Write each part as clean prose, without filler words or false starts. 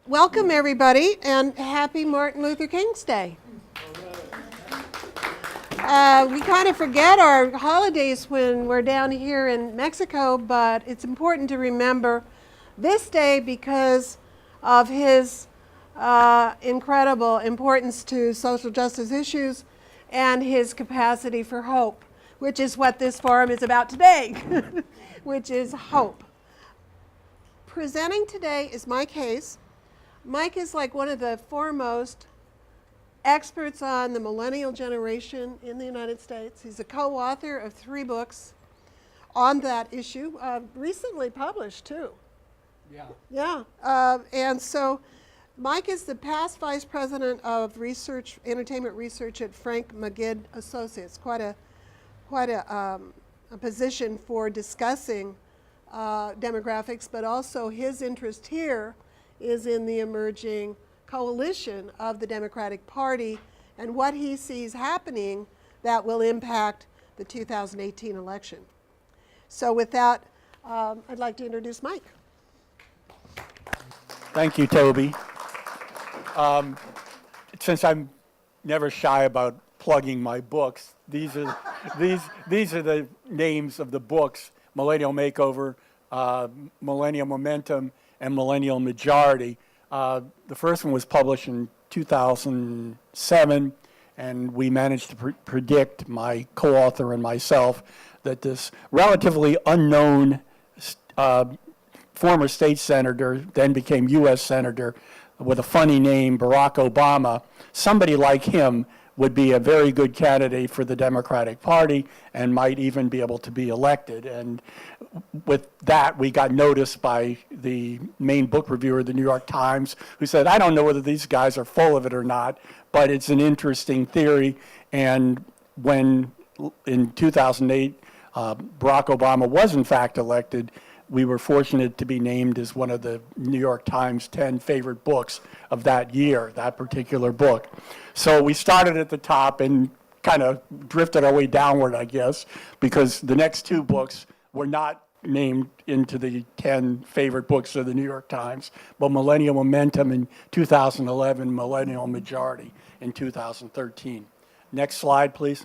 Welcome, everybody, and happy Martin Luther King's Day. We kind of forget our holidays when we're down here in Mexico, but it's important to remember this day because of his incredible importance to social justice issues and his capacity for hope, which is what this forum is about today, which is hope. Presenting today is Mike Hayes. Mike is like one of the foremost experts on the millennial generation in the United States. He's a co-author of 3 books on that issue, recently published too. Yeah. And so Mike is the past vice president of research, entertainment research at Frank McGidd Associates. Quite a position for discussing demographics, but also his interest here is in the emerging coalition of the Democratic Party and what he sees happening that will impact the 2018 election. So with that, I'd like to introduce Mike. Thank you, Toby. Since I'm never shy about plugging my books, these are the names of the books: Millennial Makeover, Millennial Momentum, and Millennial Majority. The first one was published in 2007, and we managed to predict, my co-author and myself, that this relatively unknown former state senator, then became U.S. senator with a funny name, Barack Obama, somebody like him would be a very good candidate for the Democratic Party and might even be able to be elected. And with that, we got noticed by the main book reviewer of the New York Times, who said, I don't know whether these guys are full of it or not, but it's an interesting theory. And when, in 2008, Barack Obama was in fact elected, we were fortunate to be named as one of the New York Times 10 favorite books of that year, that particular book. So we started at the top and kind of drifted our way downward, I guess, because the next 2 books were not named into the 10 favorite books of the New York Times, but Millennial Momentum in 2011, Millennial Majority in 2013. Next slide, please.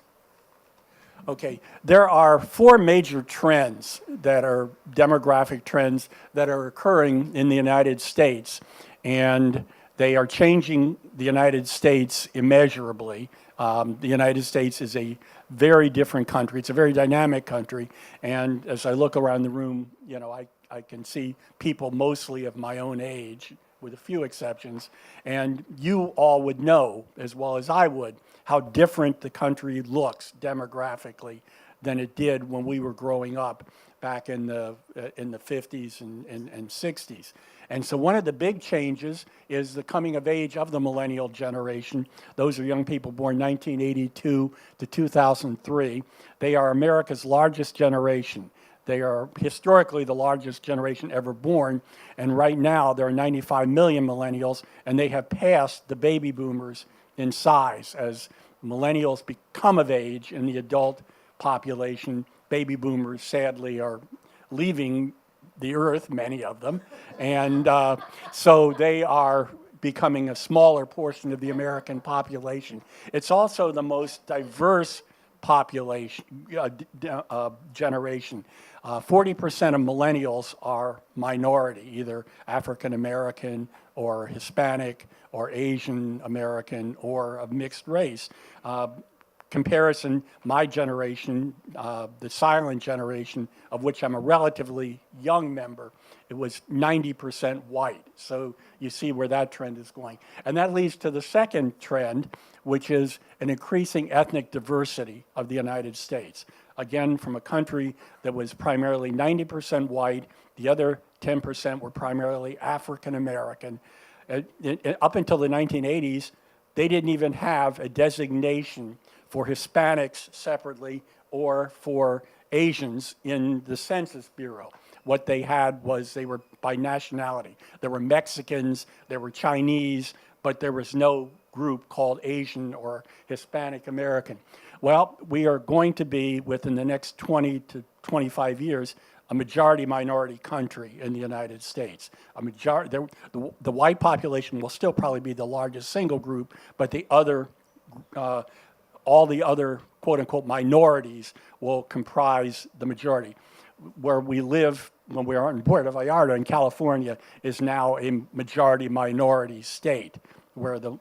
Okay, there are 4 major trends that are demographic trends that are occurring in the United States, and they are changing the United States immeasurably. The United States is a very different country. It's a very dynamic country, and as I look around the room, you know, I can see people mostly of my own age, with a few exceptions, and you all would know, as well as I would, how different the country looks demographically than it did when we were growing up back in the 50s and 60s. And so one of the big changes is the coming of age of the millennial generation. Those are young people born 1982 to 2003. They are America's largest generation. They are historically the largest generation ever born, and right now there are 95 million millennials, and they have passed the baby boomers in size. As millennials become of age in the adult population, baby boomers sadly are leaving the earth, many of them, and so they are becoming a smaller portion of the American population. It's also the most diverse population generation. 40% of millennials are minority, either African American or Hispanic or Asian American or of mixed race. Comparison, my generation, the silent generation, of which I'm a relatively young member, it was 90% white. So you see where that trend is going. And that leads to the second trend, which is an increasing ethnic diversity of the United States. Again, from a country that was primarily 90% white, the other 10% were primarily African American. Up until the 1980s, they didn't even have a designation for Hispanics separately or for Asians in the Census Bureau. What they had was they were by nationality. There were Mexicans, there were Chinese, but there was no group called Asian or Hispanic American. Well, we are going to be, within the next 20 to 25 years, a majority minority country in the United States. The white population will still probably be the largest single group, but the other, all the other quote unquote minorities will comprise the majority. Where we live when we are in Puerto Vallarta in California is now a majority minority state where the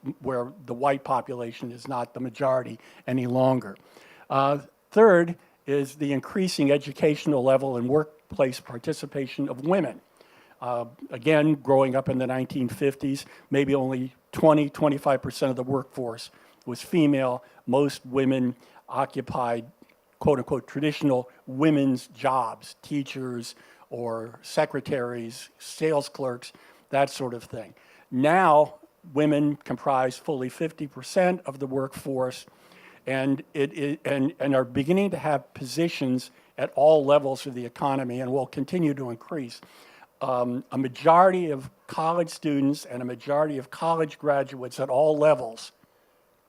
white population is not the majority any longer. Third is the increasing educational level and workplace participation of women. Again, growing up in the 1950s, maybe only 25% of the workforce was female. Most women occupied, quote unquote, traditional women's jobs, teachers or secretaries, sales clerks, that sort of thing. Now, women comprise fully 50% of the workforce and are beginning to have positions at all levels of the economy and will continue to increase. A majority of college students and a majority of college graduates at all levels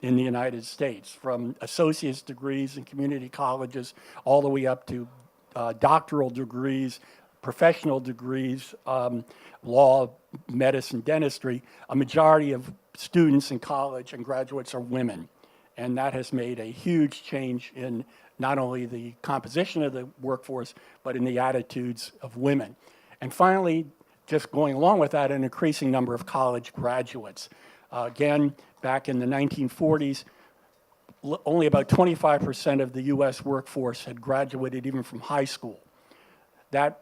in the United States, from associate's degrees in community colleges all the way up to doctoral degrees, professional degrees, law, medicine, dentistry, a majority of students in college and graduates are women. And that has made a huge change in not only the composition of the workforce, but in the attitudes of women. And finally, just going along with that, an increasing number of college graduates. Again, back in the 1940s, only about 25% of the U.S. workforce had graduated even from high school. That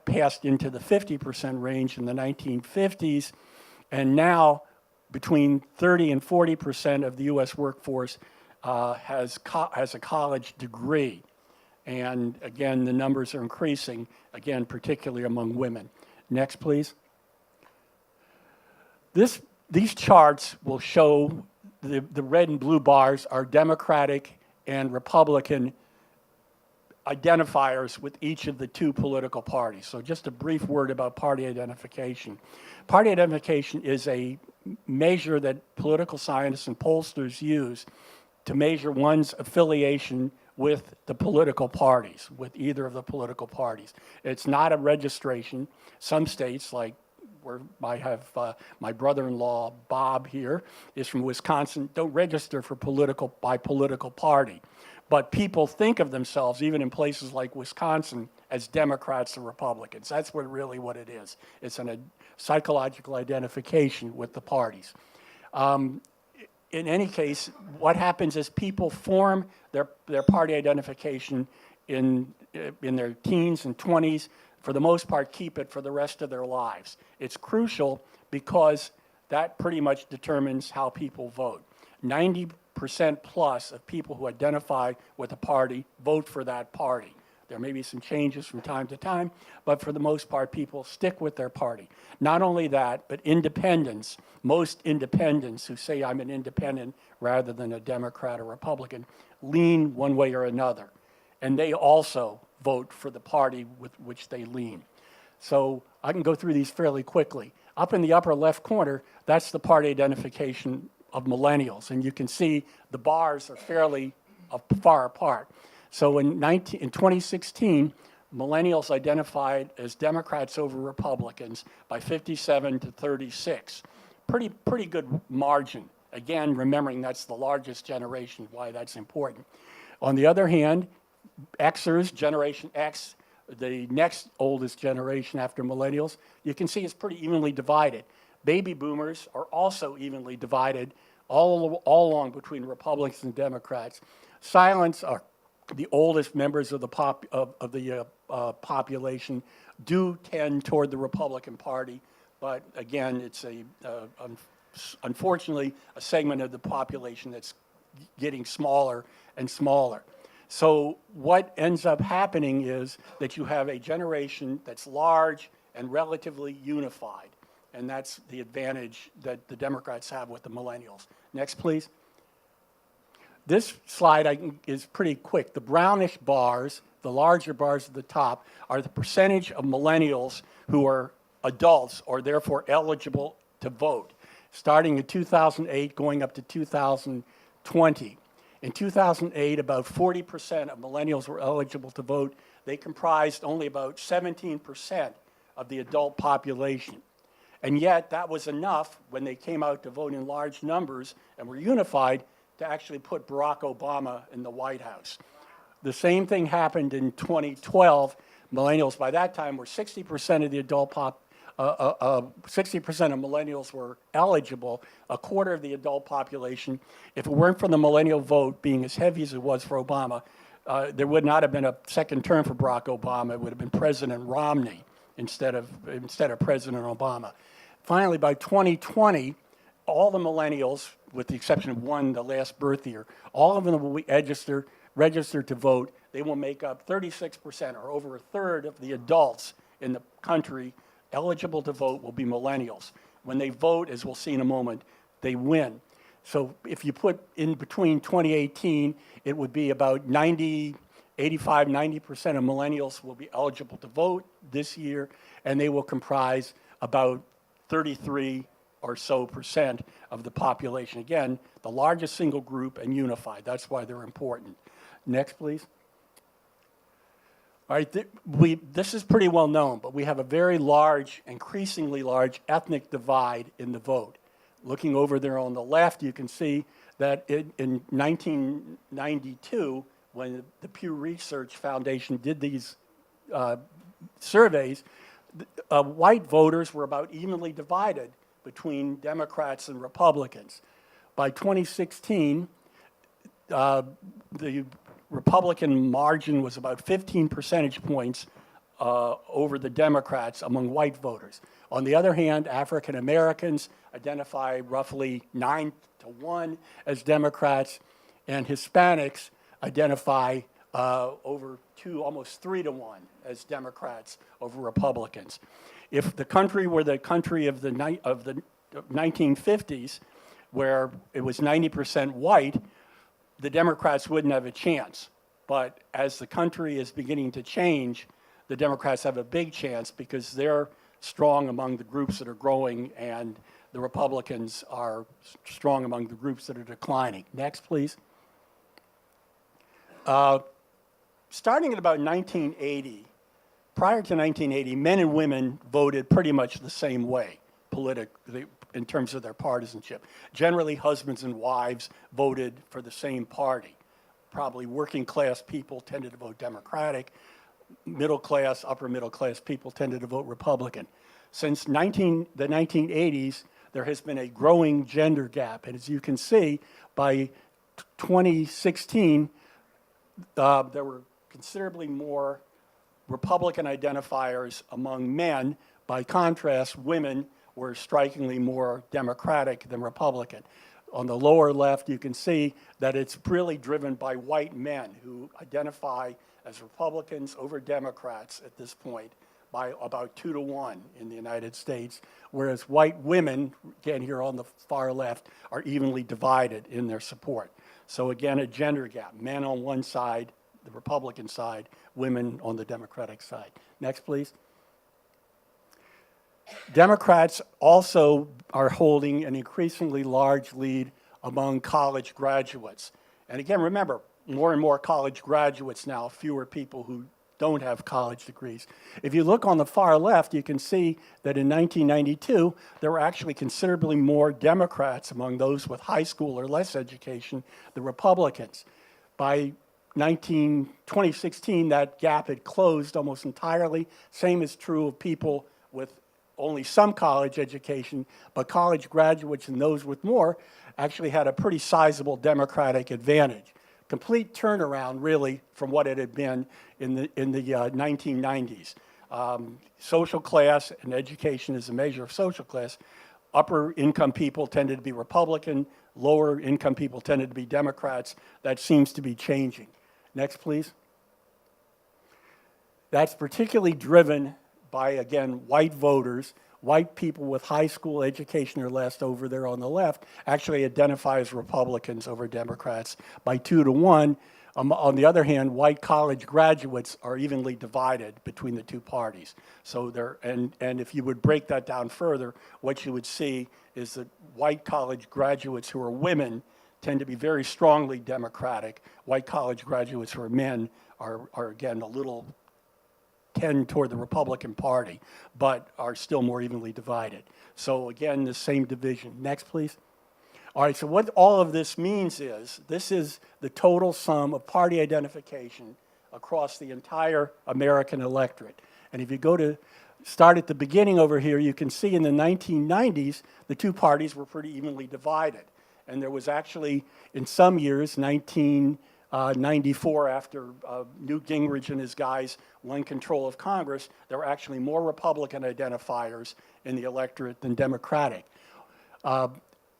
passed into the 50% range in the 1950s, and now between 30 and 40% of the U.S. workforce has a college degree. And again, the numbers are increasing, again, particularly among women. Next, please. These charts will show the red and blue bars are Democratic and Republican identifiers with each of the two political parties. So just a brief word about party identification. Party identification is a measure that political scientists and pollsters use to measure one's affiliation with the political parties, with either of the political parties. It's not a registration. Some states, like where I have my brother-in-law, Bob, here, is from Wisconsin, don't register for by political party. But people think of themselves, even in places like Wisconsin, as Democrats or Republicans. That's really what it is. It's a psychological identification with the parties. In any case, what happens is people form their party identification in their teens and 20s, for the most part, keep it for the rest of their lives. It's crucial because that pretty much determines how people vote. 90% plus of people who identify with a party vote for that party. There may be some changes from time to time, but for the most part, people stick with their party. Not only that, but independents, most independents who say I'm an independent rather than a Democrat or Republican, lean one way or another. And they also vote for the party with which they lean. So I can go through these fairly quickly. Up in the upper left corner, that's the party identification of millennials. And you can see the bars are fairly far apart. So in 2016, millennials identified as Democrats over Republicans by 57 to 36. Pretty good margin. Again, remembering that's the largest generation, why that's important. On the other hand, Xers, Generation X, the next oldest generation after millennials, you can see it's pretty evenly divided. Baby boomers are also evenly divided all along between Republicans and Democrats. Silents are the oldest members of the population do tend toward the Republican Party, but again, it's unfortunately a segment of the population that's getting smaller and smaller. So what ends up happening is that you have a generation that's large and relatively unified, and that's the advantage that the Democrats have with the millennials. Next, please. This slide is pretty quick. The brownish bars, the larger bars at the top, are the percentage of millennials who are adults or therefore eligible to vote, starting in 2008 going up to 2020. In 2008, about 40% of millennials were eligible to vote. They comprised only about 17% of the adult population. And yet, that was enough when they came out to vote in large numbers and were unified to actually put Barack Obama in the White House. The same thing happened in 2012. Millennials by that time were 60% of the adult 60% of millennials were eligible, a quarter of the adult population. If it weren't for the millennial vote being as heavy as it was for Obama, there would not have been a second term for Barack Obama. It would have been President Romney instead of President Obama. Finally, by 2020, all the millennials, with the exception of one, the last birth year, all of them will be registered to vote. They will make up 36%, or over a third of the adults in the country eligible to vote will be millennials. When they vote, as we'll see in a moment, they win. So if you put in between 2018, it would be about 90% of millennials will be eligible to vote this year, and they will comprise about 33 or so percent of the population. Again, the largest single group and unified. That's why they're important. Next, please. All right, this is pretty well known, but we have a very large, increasingly large ethnic divide in the vote. Looking over there on the left, you can see that in 1992, when the Pew Research Foundation did these surveys, white voters were about evenly divided between Democrats and Republicans. By 2016, the Republican margin was about 15 percentage points over the Democrats among white voters. On the other hand, African Americans identify roughly 9-1 as Democrats, and Hispanics identify over almost 3-1 as Democrats over Republicans. If the country were the country of the 1950s, where it was 90% white, the Democrats wouldn't have a chance. But as the country is beginning to change, the Democrats have a big chance because they're strong among the groups that are growing, and the Republicans are strong among the groups that are declining. Next, please. Starting at about 1980, prior to 1980, men and women voted pretty much the same way politically in terms of their partisanship. Generally, husbands and wives voted for the same party. Probably working class people tended to vote Democratic. Middle class, upper middle class people tended to vote Republican. Since the 1980s, there has been a growing gender gap. And as you can see, by 2016, there were considerably more Republican identifiers among men. By contrast, women were strikingly more Democratic than Republican. On the lower left, you can see that it's really driven by white men who identify as Republicans over Democrats at this point by about 2-1 in the United States, whereas white women, again here on the far left, are evenly divided in their support. So again, a gender gap. Men on one side, the Republican side, women on the Democratic side. Next, please. Democrats also are holding an increasingly large lead among college graduates. And again, remember, more and more college graduates now, fewer people who don't have college degrees. If you look on the far left, you can see that in 1992, there were actually considerably more Democrats among those with high school or less education than Republicans. By 2016, that gap had closed almost entirely. Same is true of people with only some college education, but college graduates and those with more actually had a pretty sizable Democratic advantage. Complete turnaround, really, from what it had been in the 1990s. Social class and education is a measure of social class. Upper income people tended to be Republican, lower income people tended to be Democrats. That seems to be changing. Next, please. That's particularly driven by, again, white voters. White people with high school education or less over there on the left actually identify as Republicans over Democrats by 2-1. On the other hand, white college graduates are evenly divided between the two parties. So and if you would break that down further, what you would see is that white college graduates who are women tend to be very strongly Democratic. White college graduates who are men are again, a little tend toward the Republican Party, but are still more evenly divided. So again, the same division. Next, please. All right, so what all of this means is, this is the total sum of party identification across the entire American electorate. And if you go to start at the beginning over here, you can see in the 1990s, the two parties were pretty evenly divided. And there was actually, in some years, 1994, after Newt Gingrich and his guys won control of Congress, there were actually more Republican identifiers in the electorate than Democratic.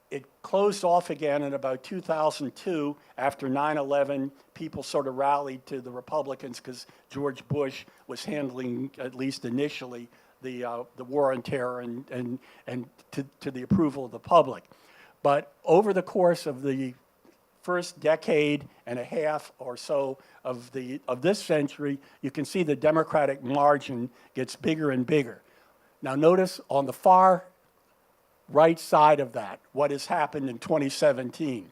It closed off again in about 2002 after 9/11. People sort of rallied to the Republicans because George Bush was handling, at least initially, the war on terror and to the approval of the public. But over the course of the first decade and a half or so of this century, you can see the Democratic margin gets bigger and bigger. Now notice on the far right side of that, what has happened in 2017.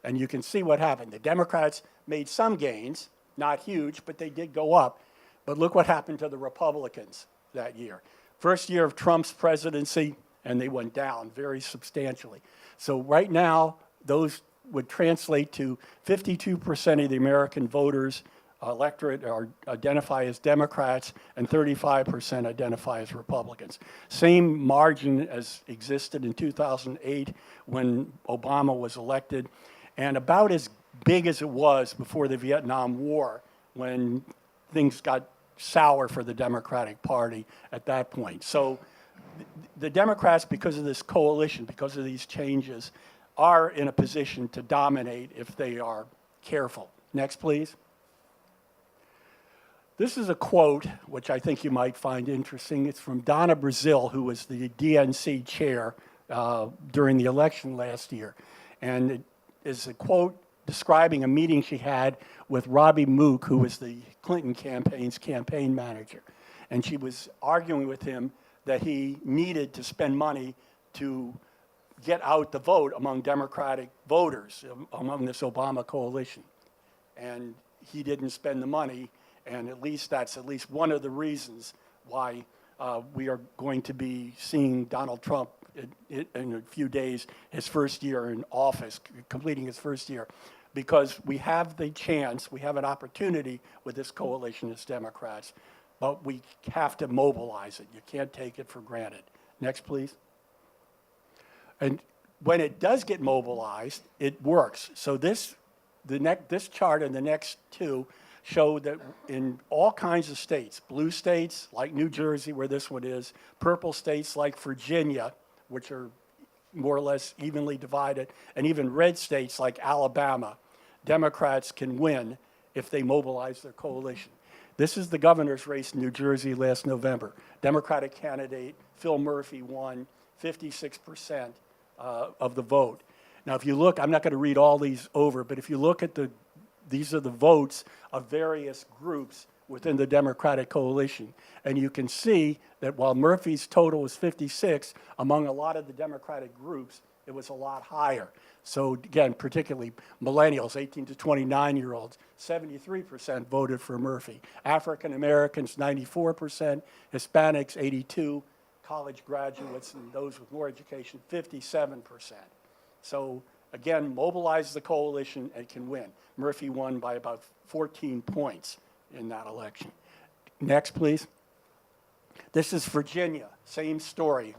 And you can see what happened. The Democrats made some gains, not huge, but they did go up. But look what happened to the Republicans that year. First year of Trump's presidency, and they went down very substantially. So right now, those would translate to 52% of the American voters electorate identify as Democrats, and 35% identify as Republicans. Same margin as existed in 2008 when Obama was elected, and about as big as it was before the Vietnam War when things got sour for the Democratic Party at that point. So the Democrats, because of this coalition, because of these changes, are in a position to dominate if they are careful. Next, please. This is a quote, which I think you might find interesting. It's from Donna Brazile, who was the DNC chair during the election last year. And it is a quote describing a meeting she had with Robbie Mook, who was the Clinton campaign's campaign manager. And she was arguing with him that he needed to spend money to get out the vote among Democratic voters, among this Obama coalition. And he didn't spend the money. And that's at least one of the reasons why we are going to be seeing Donald Trump in a few days, his first year in office, completing his first year, because we have the chance, we have an opportunity with this coalition as Democrats, but we have to mobilize it. You can't take it for granted. Next, please. And when it does get mobilized, it works. So this chart and the next two show that in all kinds of states, blue states like New Jersey, where this one is, purple states like Virginia, which are more or less evenly divided, and even red states like Alabama, Democrats can win if they mobilize their coalition. This is the governor's race in New Jersey last November. Democratic candidate Phil Murphy won 56% of the vote. Now, if you look, I'm not going to read all these over, but if you look at these are the votes of various groups within the Democratic coalition. And you can see that while Murphy's total was 56, among a lot of the Democratic groups, it was a lot higher. So again, particularly millennials, 18 to 29-year-olds, 73% voted for Murphy. African Americans, 94%, Hispanics, 82%, college graduates and those with more education, 57%. So again, mobilize the coalition and can win. Murphy won by about 14 points in that election. Next, please. This is Virginia, same story.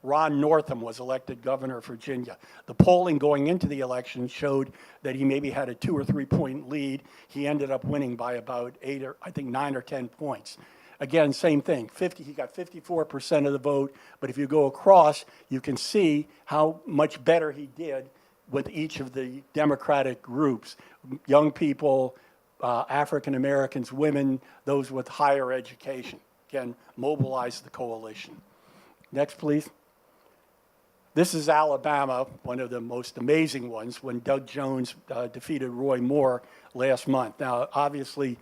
Ron Northam was elected governor of Virginia. The polling going into the election showed that he maybe had a 2 or 3 point lead. He ended up winning by about 9 or 10 points. Again, same thing, he got 54% of the vote, but if you go across, you can see how much better he did with each of the Democratic groups, young people, African Americans, women, those with higher education. Again, mobilize the coalition. Next, please. This is Alabama, one of the most amazing ones, when Doug Jones defeated Roy Moore last month. Now, obviously,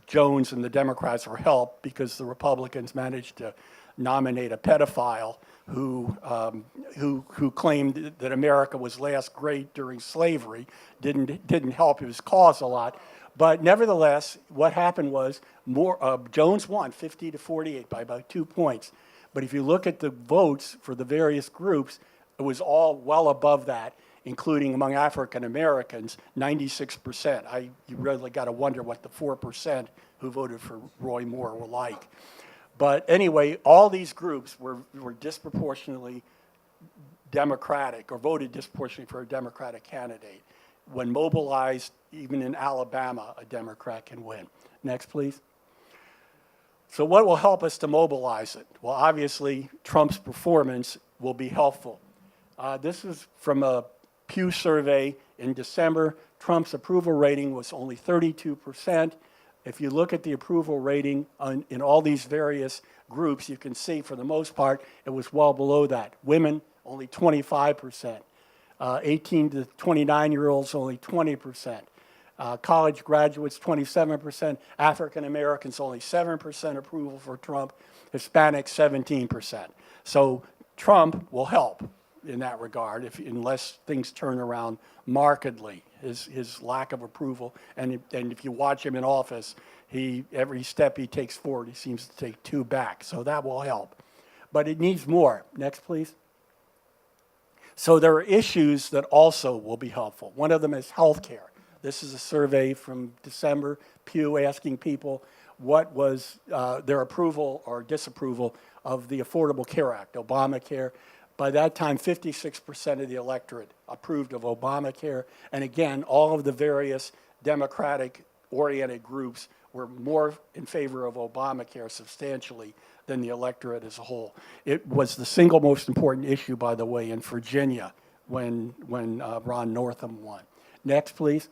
Jones and the Democrats were helped because the Republicans managed to nominate a pedophile, who claimed that America was last great during slavery, didn't help his cause a lot. But nevertheless, what happened was Jones won 50 to 48 by about 2 points. But if you look at the votes for the various groups, it was all well above that, including among African Americans, 96%. You really got to wonder what the 4% who voted for Roy Moore were like. But anyway, all these groups were disproportionately Democratic or voted disproportionately for a Democratic candidate. When mobilized, even in Alabama, a Democrat can win. Next, please. So what will help us to mobilize it? Well, obviously, Trump's performance will be helpful. This is from a Pew survey in December. Trump's approval rating was only 32%. If you look at the approval rating in all these various groups, you can see for the most part, it was well below that. Women, only 25%. 18 to 29-year-olds, only 20%. College graduates, 27%. African Americans, only 7% approval for Trump. Hispanics, 17%. So Trump will help in that regard, unless things turn around markedly. His lack of approval, and if you watch him in office, every step he takes forward, he seems to take 2 back. So that will help. But it needs more. Next, please. So there are issues that also will be helpful. One of them is health care. This is a survey from December, Pew asking people what was their approval or disapproval of the Affordable Care Act, Obamacare. By that time, 56% of the electorate approved of Obamacare. And again, all of the various Democratic-oriented groups were more in favor of Obamacare substantially than the electorate as a whole. It was the single most important issue, by the way, in Virginia when Ron Northam won. Next, please.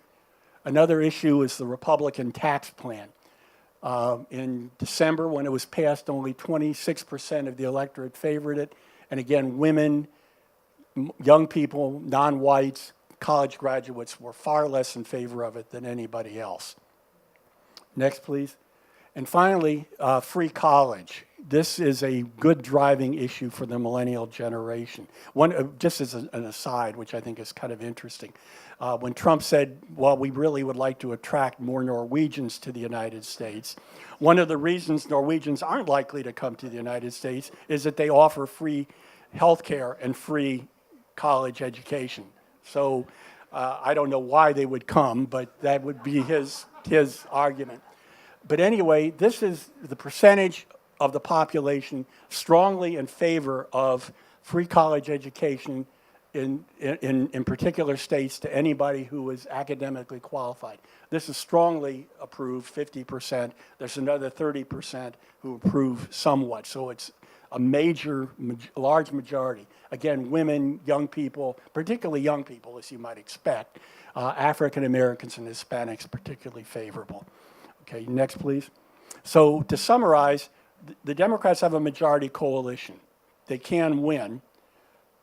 Another issue is the Republican tax plan. In December, when it was passed, only 26% of the electorate favored it. And again, women, young people, non-whites, college graduates were far less in favor of it than anybody else. Next, please. And finally, free college. This is a good driving issue for the millennial generation. Just as an aside, which I think is kind of interesting, when Trump said, well, we really would like to attract more Norwegians to the United States, one of the reasons Norwegians aren't likely to come to the United States is that they offer free health care and free college education. So I don't know why they would come, but that would be his argument. But anyway, this is the percentage of the population strongly in favor of free college education in particular states to anybody who is academically qualified. This is strongly approved, 50%. There's another 30% who approve somewhat. So it's a large majority. Again, women, young people, particularly young people, as you might expect. African Americans and Hispanics particularly favorable. Okay, next, please. So to summarize, the Democrats have a majority coalition. They can win,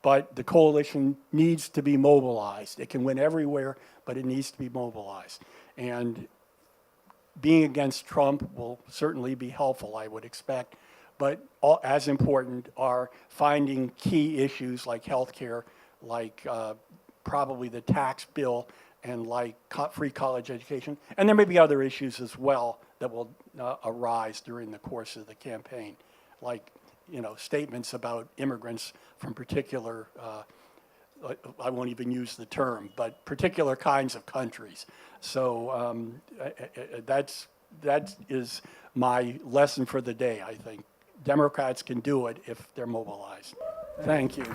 but the coalition needs to be mobilized. It can win everywhere, but it needs to be mobilized. And being against Trump will certainly be helpful, I would expect. But as important are finding key issues like health care, like probably the tax bill, and like free college education. And there may be other issues as well that will arise during the course of the campaign, like statements about immigrants from particular, I won't even use the term, but particular kinds of countries. So that is my lesson for the day, I think. Democrats can do it if they're mobilized. Thank you.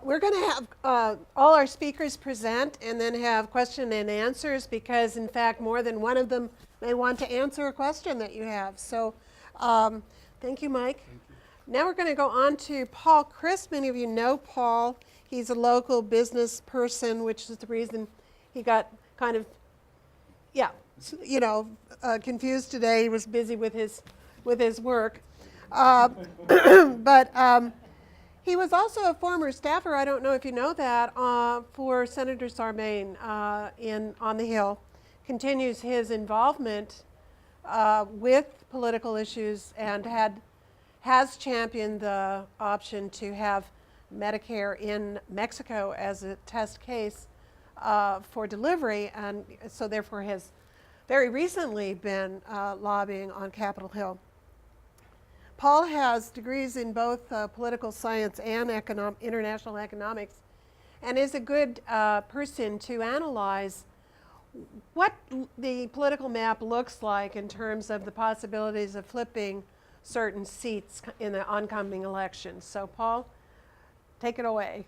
We're going to have all our speakers present and then have question and answers because, in fact, more than one of them may want to answer a question that you have. So thank you, Mike. Thank you. Now we're going to go on to Paul Chris. Many of you know Paul. He's a local business person, which is the reason he got kind of, confused today. He was busy with his work. But he was also a former staffer, I don't know if you know that, for Senator Sarbanes on the Hill. Continues his involvement with political issues and has championed the option to have Medicare in Mexico as a test case for delivery, and so therefore has very recently been lobbying on Capitol Hill. Paul has degrees in both political science and international economics, and is a good person to analyze what the political map looks like in terms of the possibilities of flipping certain seats in the oncoming election. So, Paul, take it away.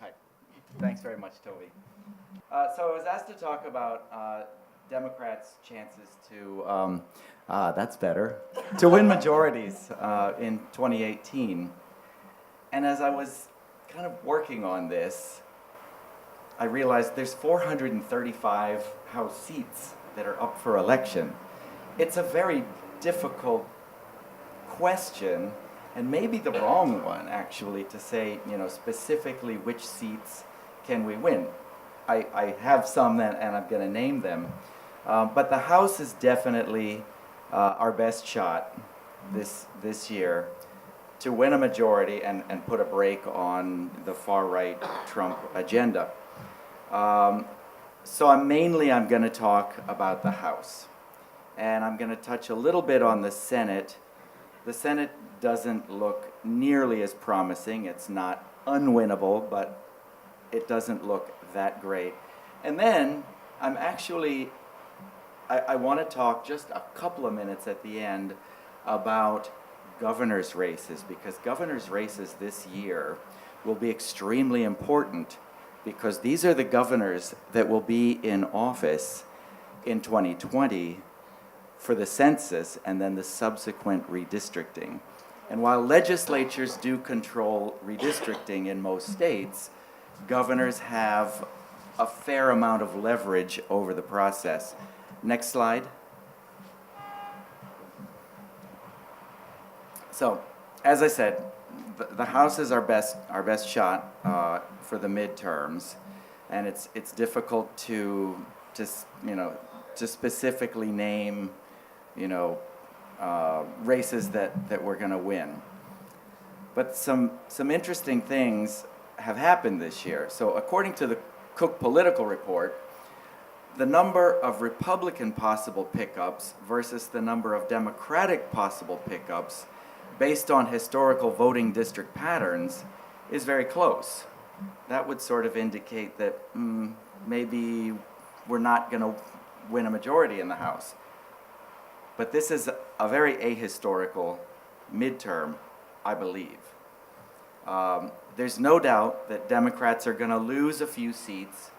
Hi. Thanks very much, Toby. So I was asked to talk about Democrats' chances to, that's better, to win majorities in 2018. And as I was kind of working on this, I realized there's 435 House seats that are up for election. It's a very difficult question, and maybe the wrong one, actually, to say, specifically which seats can we win. I have some, and I'm going to name them. But the House is definitely our best shot this year to win a majority and put a brake on the far-right Trump agenda. So I'm going to talk about the House. And I'm going to touch a little bit on the Senate. The Senate doesn't look nearly as promising. It's not unwinnable, but it doesn't look that great. And then I want to talk just a couple of minutes at the end about governor's races, because governor's races this year will be extremely important, because these are the governors that will be in office in 2020 for the census and then the subsequent redistricting. And while legislatures do control redistricting in most states, governors have a fair amount of leverage over the process. Next slide. So, as I said, the House is our best shot for the midterms, and it's difficult to specifically name races that we're going to win. But some interesting things have happened this year. So according to the Cook Political Report, the number of Republican possible pickups versus the number of Democratic possible pickups based on historical voting district patterns is very close. That would sort of indicate that maybe we're not going to win a majority in the House. But this is a very ahistorical midterm, I believe. There's no doubt that Democrats are going to lose a few seats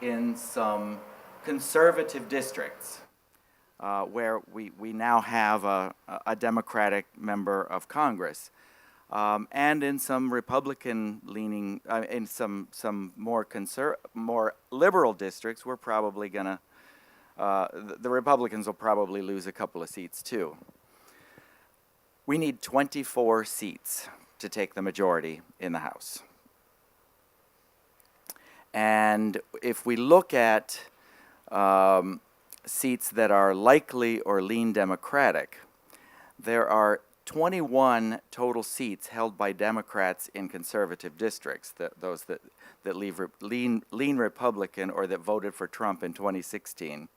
in some conservative districts where we now have a Democratic member of Congress. And in some Republican-leaning, in some more liberal districts, we're probably going to, the Republicans will probably lose a couple of seats too. We need 24 seats to take the majority in the House. And if we look at seats that are likely or lean Democratic, there are 21 total seats held by Democrats in conservative districts, those that lean Republican or that voted for Trump in 2016.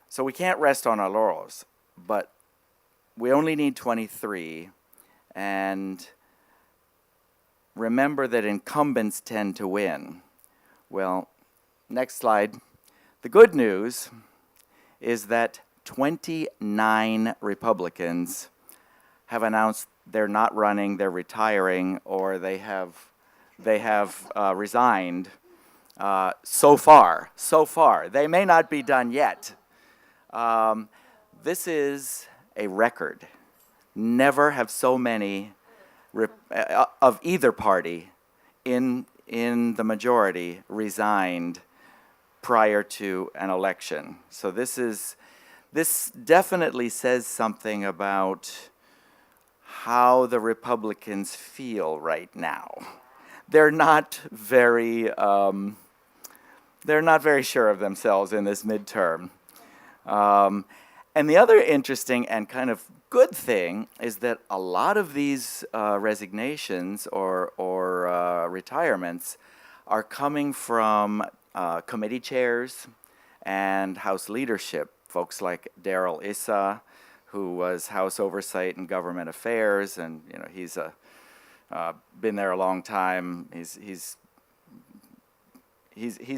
So we can't rest on our laurels, but we only need 23, and remember that incumbents tend to win. Well, next slide. The good news is that 29 Republicans have announced they're not running, they're retiring, or they have resigned so far. They may not be done yet. This is a record. Never have so many of either party in the majority resigned prior to an election. So this definitely says something about how the Republicans feel right now. They're not very sure of themselves in this midterm. And the other interesting and kind of good thing is that a lot of these resignations or retirements are coming from committee chairs and House leadership, folks like Darrell Issa, who was House Oversight and Government Affairs, and he's been there a long time. He's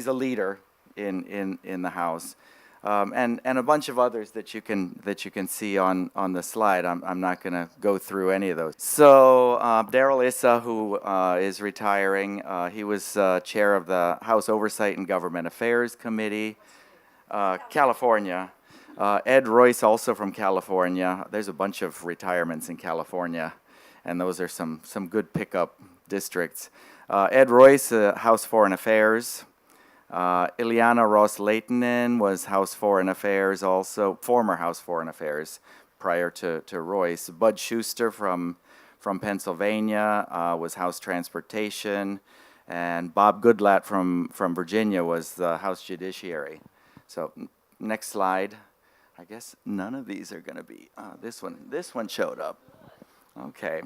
a leader in the House. And a bunch of others that you can see on the slide. I'm not going to go through any of those. So Darrell Issa, who is retiring, he was chair of the House Oversight and Government Affairs Committee, California. Ed Royce, also from California. There's a bunch of retirements in California, and those are some good pickup districts. Ed Royce, House Foreign Affairs. Ileana Ross-Lehtinen was House Foreign Affairs also, former House Foreign Affairs prior to Royce. Bud Schuster from Pennsylvania was House Transportation, and Bob Goodlatte from Virginia was the House Judiciary. So next slide. I guess none of these are going to be, this one showed up. Okay.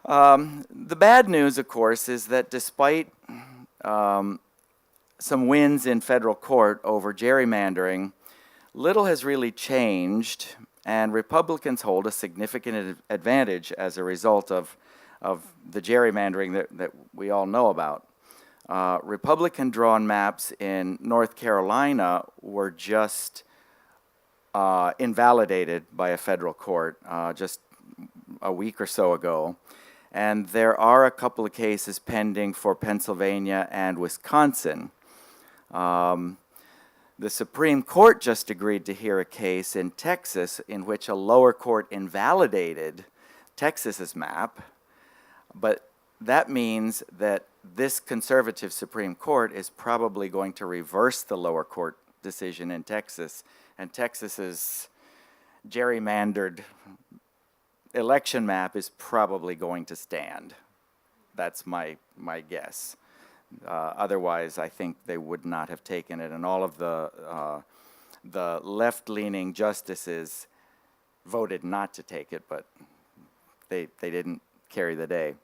The bad news, of course, is that despite some wins in federal court over gerrymandering, little has really changed, and Republicans hold a significant advantage as a result of the gerrymandering that we all know about. Republican-drawn maps in North Carolina were just invalidated by a federal court just a week or so ago. And there are a couple of cases pending for Pennsylvania and Wisconsin. The Supreme Court just agreed to hear a case in Texas in which a lower court invalidated Texas's map, but that means that this conservative Supreme Court is probably going to reverse the lower court decision in Texas, and Texas's gerrymandered election map is probably going to stand. That's my guess. Otherwise, I think they would not have taken it, and all of the left-leaning justices voted not to take it, but they didn't carry the day.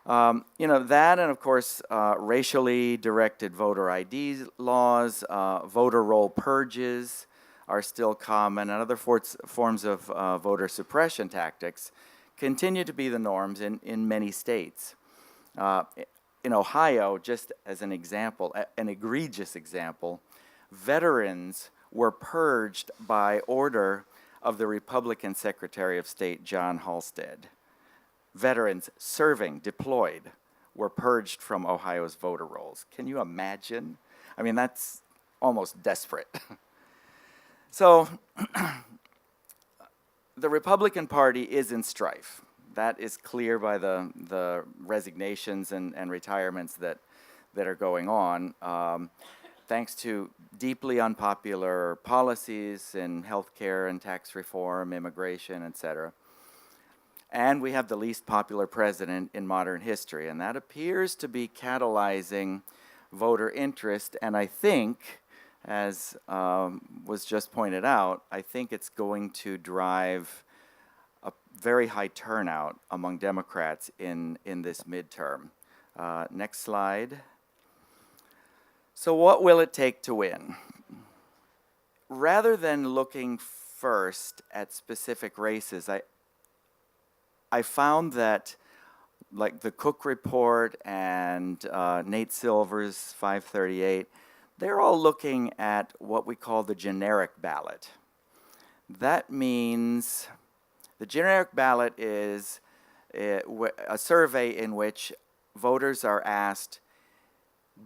That, and of course, racially directed voter ID laws, voter roll purges are still common, and other forms of voter suppression tactics continue to be the norms in many states. In Ohio, just as an example, an egregious example, veterans were purged by order of the Republican Secretary of State, John Halstead. Veterans serving, deployed, were purged from Ohio's voter rolls. Can you imagine? I mean, that's almost desperate. So, the Republican Party is in strife. That is clear by the resignations and retirements that are going on, thanks to deeply unpopular policies in healthcare and tax reform, immigration, etc. And we have the least popular president in modern history, and that appears to be catalyzing voter interest. And I think, as was just pointed out, I think it's going to drive a very high turnout among Democrats in this midterm. Next slide. So what will it take to win? Rather than looking first at specific races, I found that, like the Cook Report and Nate Silver's 538, they're all looking at what we call the generic ballot. That means the generic ballot is a survey in which voters are asked,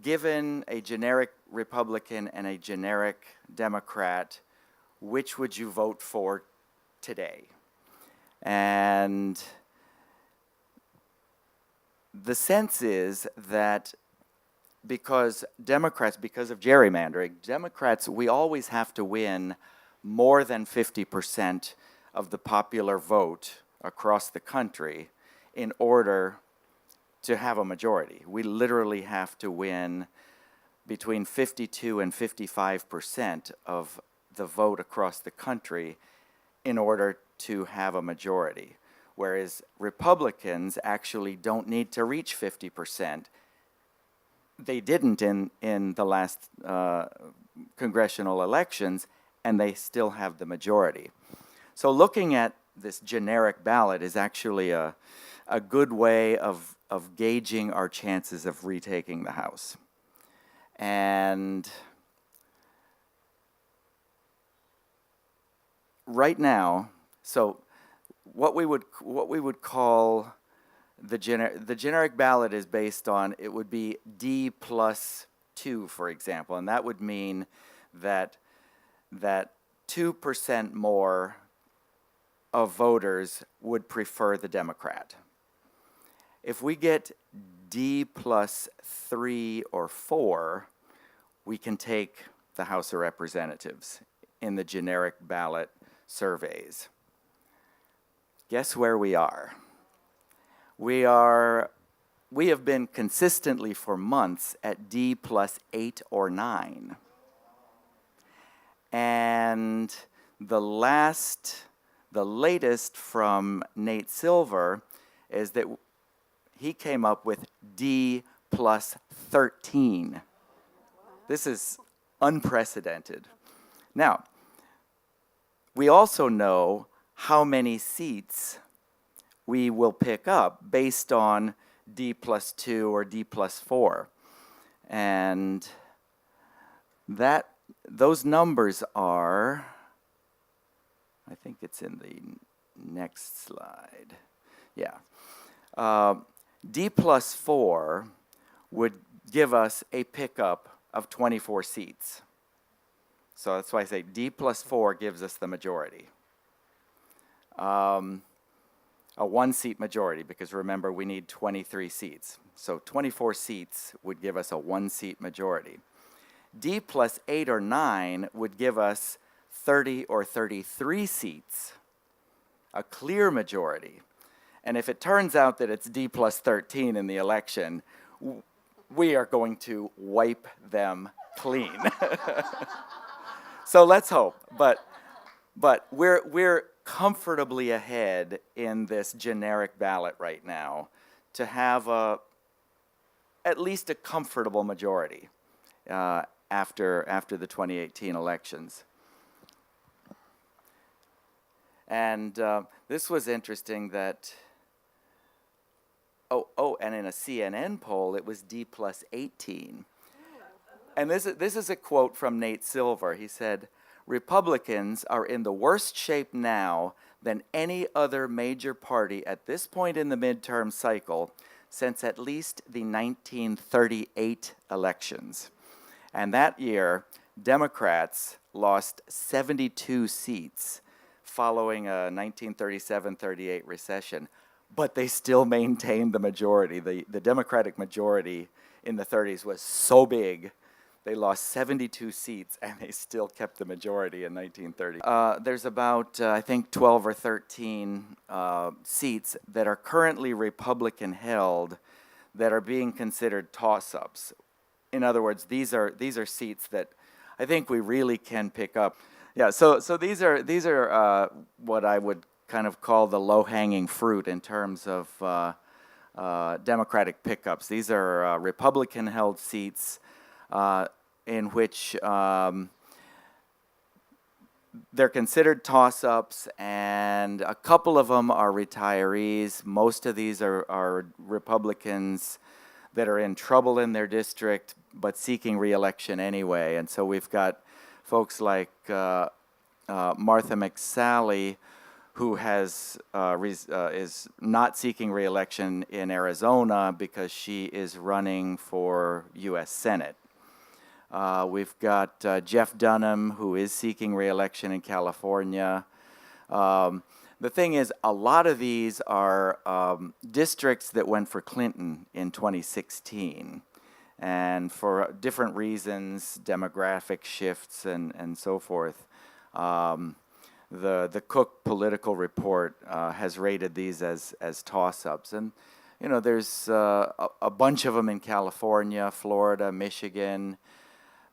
given a generic Republican and a generic Democrat, which would you vote for today? And the sense is that because of gerrymandering, Democrats, we always have to win more than 50% of the popular vote across the country in order to have a majority. We literally have to win between 52 and 55% of the vote across the country in order to have a majority, whereas Republicans actually don't need to reach 50%. They didn't in the last congressional elections, and they still have the majority. So looking at this generic ballot is actually a good way of gauging our chances of retaking the House. And right now, so what we would call the generic ballot is based on, it would be D plus 2, for example, and that would mean that 2% more of voters would prefer the Democrat. If we get D plus 3 or 4, we can take the House of Representatives in the generic ballot surveys. Guess where we are? We have been consistently for months at D plus 8 or 9. And the latest from Nate Silver is that he came up with D plus 13. This is unprecedented. Now, we also know how many seats we will pick up based on D plus 2 or D plus 4. And those numbers are, I think it's in the next slide. Yeah. D plus 4 would give us a pickup of 24 seats. So that's why I say D plus 4 gives us the majority. A 1-seat majority, because remember, we need 23 seats. So 24 seats would give us a 1-seat majority. D plus 8 or 9 would give us 30 or 33 seats, a clear majority. And if it turns out that it's D plus 13 in the election, we are going to wipe them clean. So let's hope. But we're comfortably ahead in this generic ballot right now to have at least a comfortable majority after the 2018 elections. And this was interesting that, and in a CNN poll, it was D plus 18. And this is a quote from Nate Silver. He said, "Republicans are in the worst shape now than any other major party at this point in the midterm cycle since at least the 1938 elections." And that year, Democrats lost 72 seats following a 1937-38 recession, but they still maintained the majority. The Democratic majority in the 30s was so big, they lost 72 seats, and they still kept the majority in 1930. There's about, I think, 12 or 13 seats that are currently Republican-held that are being considered toss-ups. In other words, these are seats that I think we really can pick up. Yeah, so these are what I would kind of call the low-hanging fruit in terms of Democratic pickups. These are Republican-held seats in which they're considered toss-ups, and a couple of them are retirees. Most of these are Republicans that are in trouble in their district but seeking re-election anyway. And so we've got folks like Martha McSally, who is not seeking re-election in Arizona because she is running for U.S. Senate. We've got Jeff Dunham, who is seeking re-election in California. The thing is, a lot of these are districts that went for Clinton in 2016. And for different reasons, demographic shifts and so forth, the Cook Political Report has rated these as toss-ups. And, you know, there's a bunch of them in California, Florida, Michigan,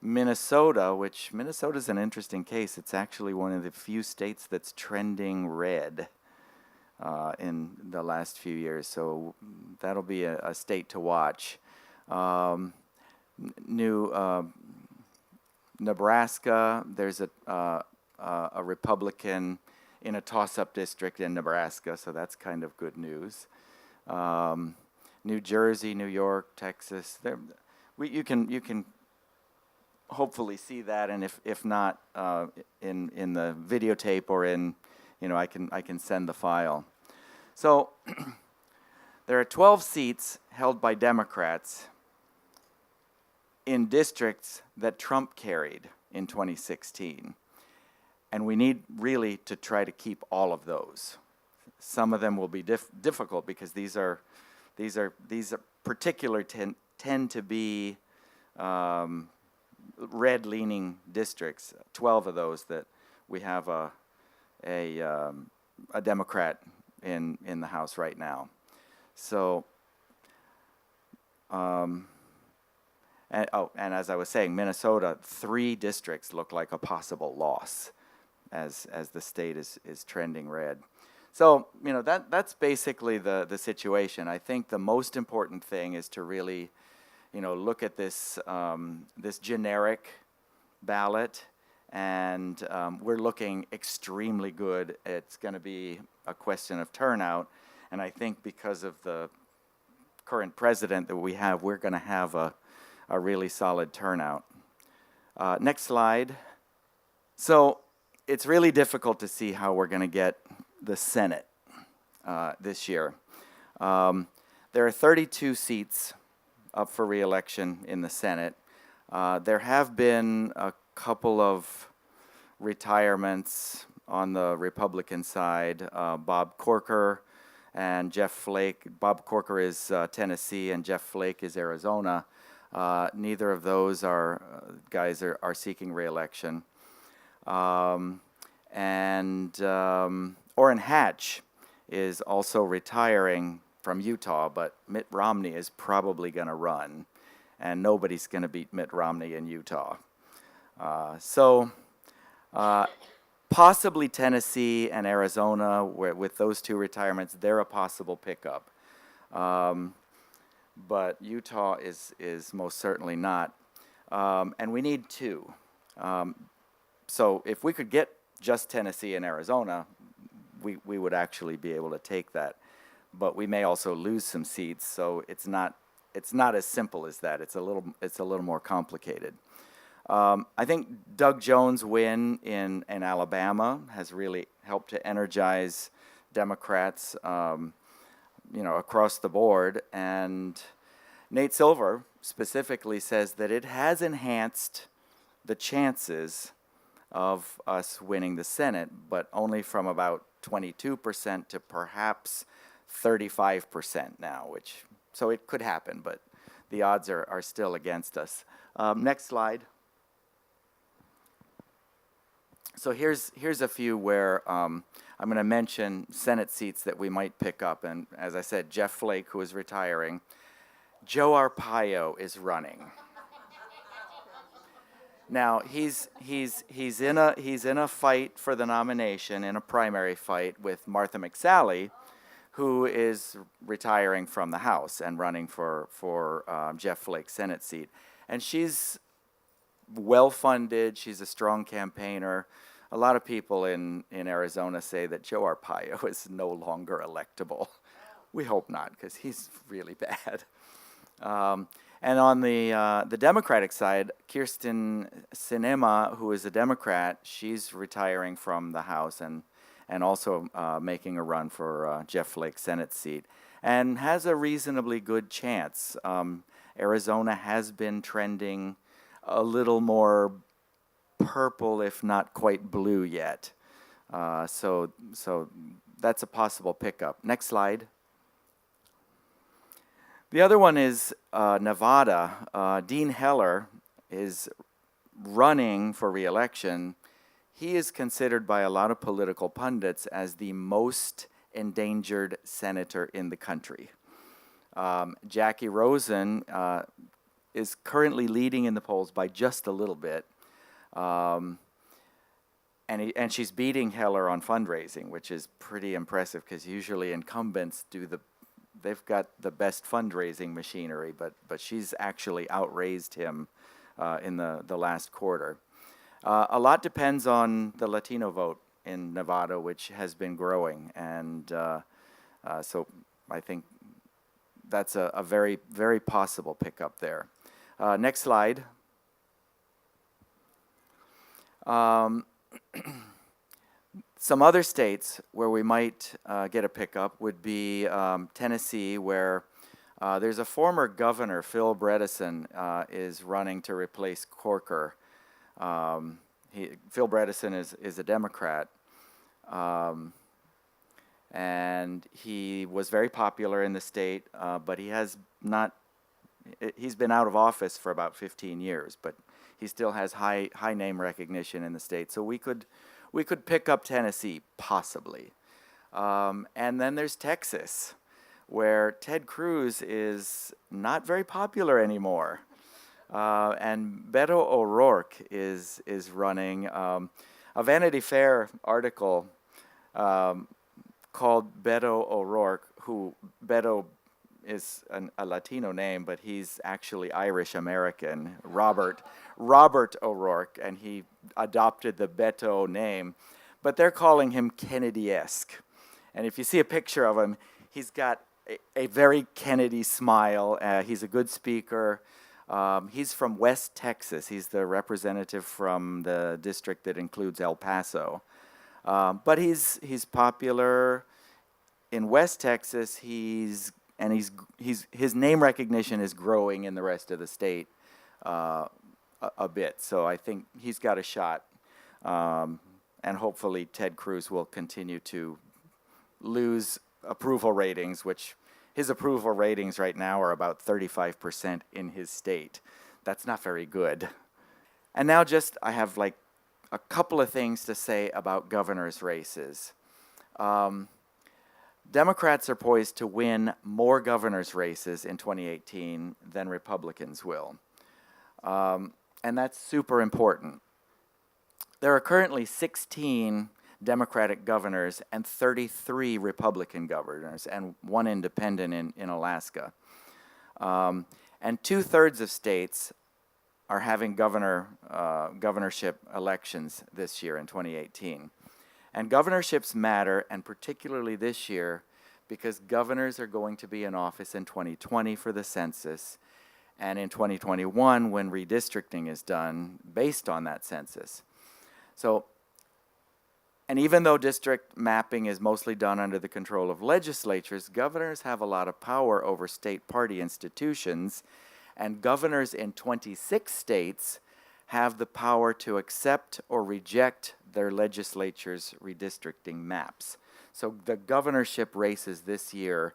Minnesota, which Minnesota's an interesting case. It's actually one of the few states that's trending red in the last few years. So that'll be a state to watch. New Nebraska, there's a Republican in a toss-up district in Nebraska, so that's kind of good news. New Jersey, New York, Texas, you can hopefully see that, and if not, in the videotape or in, I can send the file. So there are 12 seats held by Democrats in districts that Trump carried in 2016. And we need really to try to keep all of those. Some of them will be difficult because these are particular tend to be red-leaning districts. 12 of those that we have a Democrat in the House right now. So. And as I was saying, Minnesota, 3 districts look like a possible loss as the state is trending red. So, that's basically the situation. I think the most important thing is to really, look at this generic ballot, and we're looking extremely good. It's going to be a question of turnout, and I think because of the current president that we have, we're going to have a really solid turnout. Next slide. So it's really difficult to see how we're going to get the Senate this year. There are 32 seats up for re-election in the Senate. There have been a couple of retirements on the Republican side. Bob Corker and Jeff Flake. Bob Corker is Tennessee and Jeff Flake is Arizona. Neither of those guys are seeking re-election. And Orrin Hatch is also retiring from Utah, but Mitt Romney is probably going to run, and nobody's going to beat Mitt Romney in Utah. Possibly Tennessee and Arizona, with those 2 retirements, they're a possible pickup. But Utah is most certainly not. And we need 2. So if we could get just Tennessee and Arizona, we would actually be able to take that. But we may also lose some seats, so it's not as simple as that. It's a little more complicated. I think Doug Jones' win in Alabama has really helped to energize Democrats, across the board. And Nate Silver specifically says that it has enhanced the chances of us winning the Senate, but only from about 22% to perhaps 35% now, so it could happen, but the odds are still against us. Next slide. So here's a few where I'm going to mention Senate seats that we might pick up, and as I said, Jeff Flake, who is retiring. Joe Arpaio is running. Now he's in a fight for the nomination, in a primary fight with Martha McSally, who is retiring from the House and running for Jeff Flake's Senate seat, and she's well funded. She's a strong campaigner. A lot of people in Arizona say that Joe Arpaio is no longer electable. We hope not, because he's really bad. And on the Democratic side, Kirsten Sinema, who is a Democrat, she's retiring from the House and also making a run for Jeff Flake's Senate seat, and has a reasonably good chance. Arizona has been trending a little more purple, if not quite blue yet. So that's a possible pickup. Next slide. The other one is Nevada. Dean Heller is running for re-election. He is considered by a lot of political pundits as the most endangered senator in the country. Jackie Rosen is currently leading in the polls by just a little bit. And she's beating Heller on fundraising, which is pretty impressive because usually incumbents they've got the best fundraising machinery, but she's actually outraised him in the last quarter. A lot depends on the Latino vote in Nevada, which has been growing, and so I think that's a very, very possible pickup there. Next slide. Some other states where we might get a pickup would be Tennessee, where there's a former governor, Phil Bredesen, is running to replace Corker. Phil Bredesen is a Democrat, and he was very popular in the state, but he's been out of office for about 15 years, but he still has high name recognition in the state. So we could pick up Tennessee, possibly. And then there's Texas, where Ted Cruz is not very popular anymore. And Beto O'Rourke is running. A Vanity Fair article called Beto O'Rourke, who Beto is a Latino name, but he's actually Irish American, Robert O'Rourke, and he adopted the Beto name, but they're calling him Kennedy-esque. And if you see a picture of him, he's got a very Kennedy smile. He's a good speaker. He's from West Texas. He's the representative from the district that includes El Paso. But he's popular in West Texas. His name recognition is growing in the rest of the state a bit. So I think he's got a shot. And hopefully Ted Cruz will continue to lose approval ratings, which his approval ratings right now are about 35% in his state. That's not very good. And now I have like a couple of things to say about governor's races. Democrats are poised to win more governor's races in 2018 than Republicans will. And that's super important. There are currently 16 Democratic governors and 33 Republican governors, and one independent in Alaska. And 2/3 of states are having governorship elections this year in 2018. And governorships matter, and particularly this year, because governors are going to be in office in 2020 for the census, and in 2021 when redistricting is done based on that census. So, and even though district mapping is mostly done under the control of legislatures, governors have a lot of power over state party institutions, and governors in 26 states have the power to accept or reject their legislature's redistricting maps. So the governorship races this year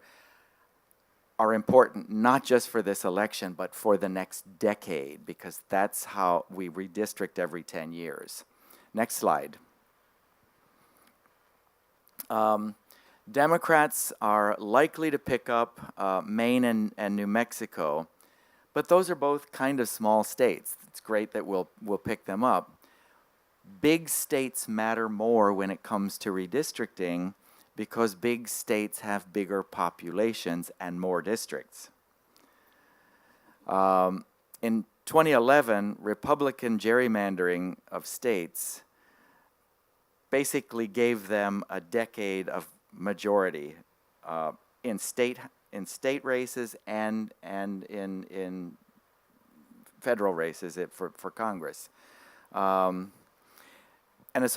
are important not just for this election, but for the next decade, because that's how we redistrict every 10 years. Next slide. Democrats are likely to pick up Maine and New Mexico, but those are both kind of small states. It's great that we'll pick them up. Big states matter more when it comes to redistricting because big states have bigger populations and more districts. In 2011, Republican gerrymandering of states basically gave them a decade of majority in state races and in federal races for Congress. This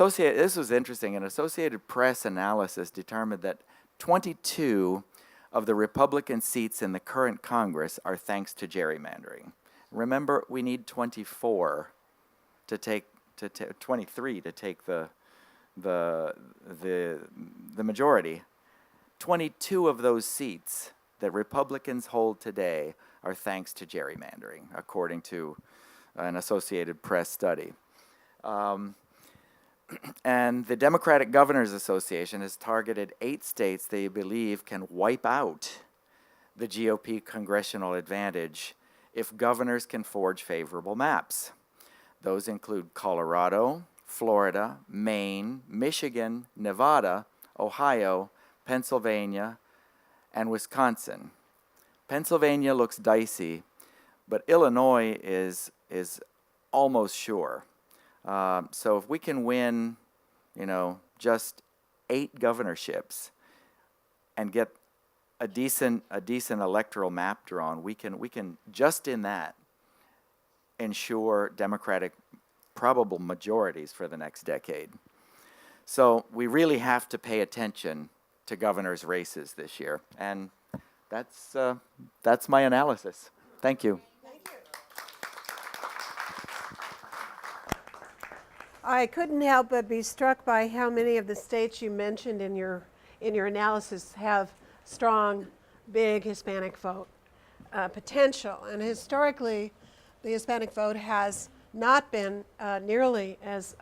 was interesting. An Associated Press analysis determined that 22 of the Republican seats in the current Congress are thanks to gerrymandering. Remember, we need 23 to take the majority. 22 of those seats that Republicans hold today are thanks to gerrymandering, according to an Associated Press study. And the Democratic Governors Association has targeted 8 states they believe can wipe out the GOP congressional advantage if governors can forge favorable maps. Those include Colorado, Florida, Maine, Michigan, Nevada, Ohio, Pennsylvania, and Wisconsin. Pennsylvania looks dicey, but Illinois is almost sure. So if we can win, just 8 governorships and get a decent electoral map drawn, we can just in that ensure Democratic probable majorities for the next decade. So we really have to pay attention to governors' races this year, and that's my analysis. Thank you. I couldn't help but be struck by how many of the states you mentioned in your analysis have strong, big Hispanic vote potential. And historically, the Hispanic vote has not been nearly as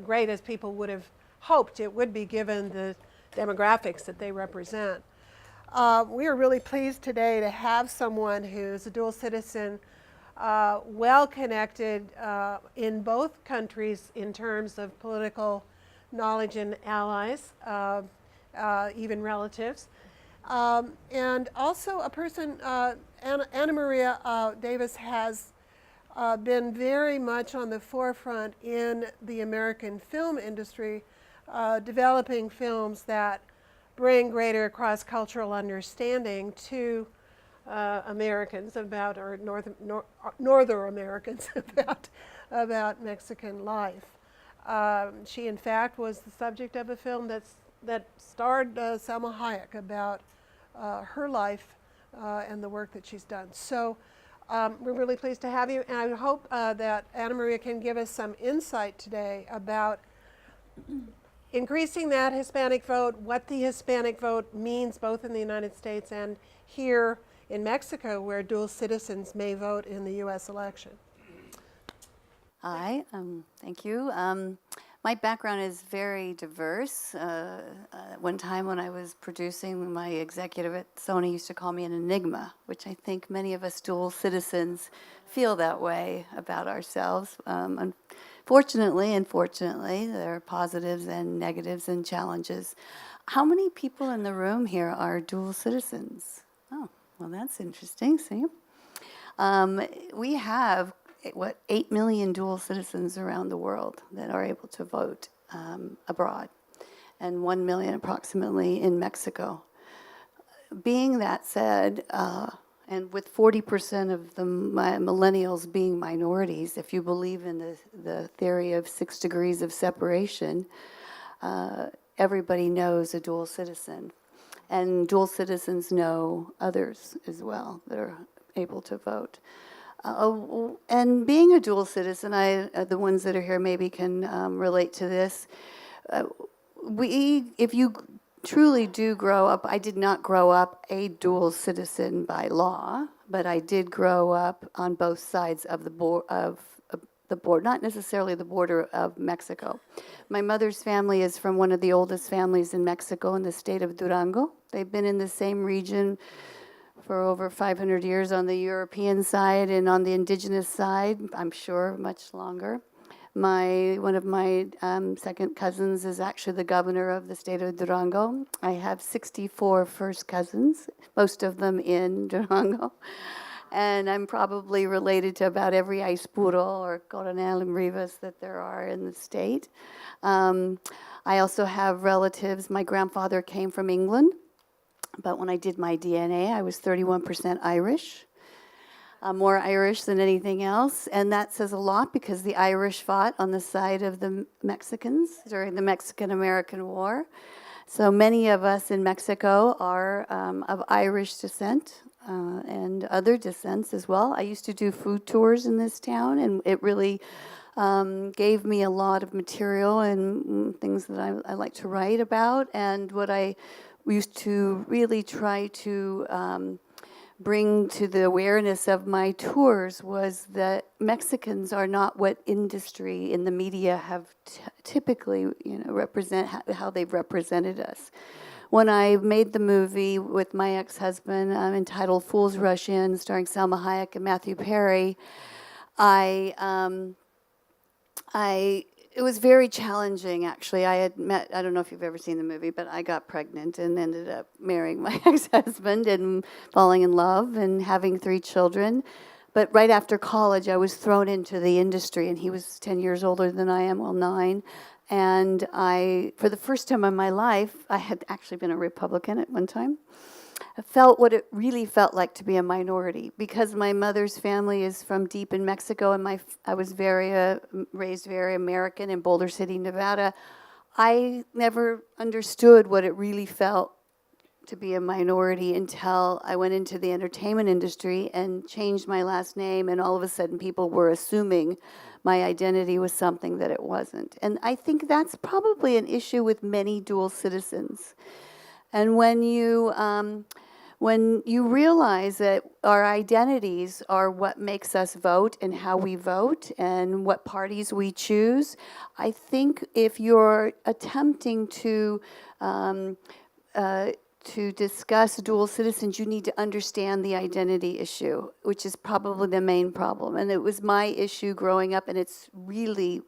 great as people would have hoped it would be given the demographics that they represent. We are really pleased today to have someone who's a dual citizen, well connected in both countries in terms of political knowledge and allies, even relatives. And also a person, Anna Maria Davis has been very much on the forefront in the American film industry, developing films that bring greater cross-cultural understanding to Americans about, or Northern Americans about Mexican life. She, in fact, was the subject of a film that starred Salma Hayek about her life and the work that she's done. So we're really pleased to have you, and I hope that Anna Maria can give us some insight today about increasing that Hispanic vote, what the Hispanic vote means both in the United States and here in Mexico, where dual citizens may vote in the U.S. election. Hi, thank you. My background is very diverse. One time when I was producing, my executive at Sony used to call me an enigma, which I think many of us dual citizens feel that way about ourselves. Unfortunately and fortunately, there are positives and negatives and challenges. How many people in the room here are dual citizens? Oh, well, that's interesting. See? We have 8 million dual citizens around the world that are able to vote abroad, and 1 million approximately in Mexico. Being that said, and with 40% of the millennials being minorities, if you believe in the theory of 6 degrees of separation, everybody knows a dual citizen. And dual citizens know others as well that are able to vote. And being a dual citizen, the ones that are here maybe can relate to this. If you truly do grow up, I did not grow up a dual citizen by law, but I did grow up on both sides of the border, not necessarily the border of Mexico. My mother's family is from one of the oldest families in Mexico in the state of Durango. They've been in the same region for over 500 years on the European side, and on the indigenous side, I'm sure much longer. One of my second cousins is actually the governor of the state of Durango. I have 64 first cousins, most of them in Durango. And I'm probably related to about every Aispuro or Coronel and Rivas that there are in the state. I also have relatives. My grandfather came from England, but when I did my DNA, I was 31% Irish. More Irish than anything else, and that says a lot because the Irish fought on the side of the Mexicans during the Mexican-American War. So many of us in Mexico are of Irish descent and other descents as well. I used to do food tours in this town, and it really gave me a lot of material and things that I like to write about. And what I used to really try to bring to the awareness of my tours was that Mexicans are not what industry in the media have typically, represent how they've represented us. when I made the movie with my ex-husband entitled Fools Rush In, starring Salma Hayek and Matthew Perry, I it was very challenging, actually. I don't know if you've ever seen the movie, but I got pregnant and ended up marrying my ex-husband and falling in love and having 3 children. But right after college, I was thrown into the industry, and he was 10 years older than I am, well, 9. And for the first time in my life, I had actually been a Republican at one time. I felt what it really felt like to be a minority, because my mother's family is from deep in Mexico, and I was raised very American in Boulder City, Nevada. I never understood what it really felt to be a minority until I went into the entertainment industry and changed my last name, and all of a sudden people were assuming my identity was something that it wasn't. And I think that's probably an issue with many dual citizens. And when you realize that our identities are what makes us vote and how we vote and what parties we choose, I think if you're attempting to discuss dual citizens, you need to understand the identity issue, which is probably the main problem. And it was my issue growing up, and it's really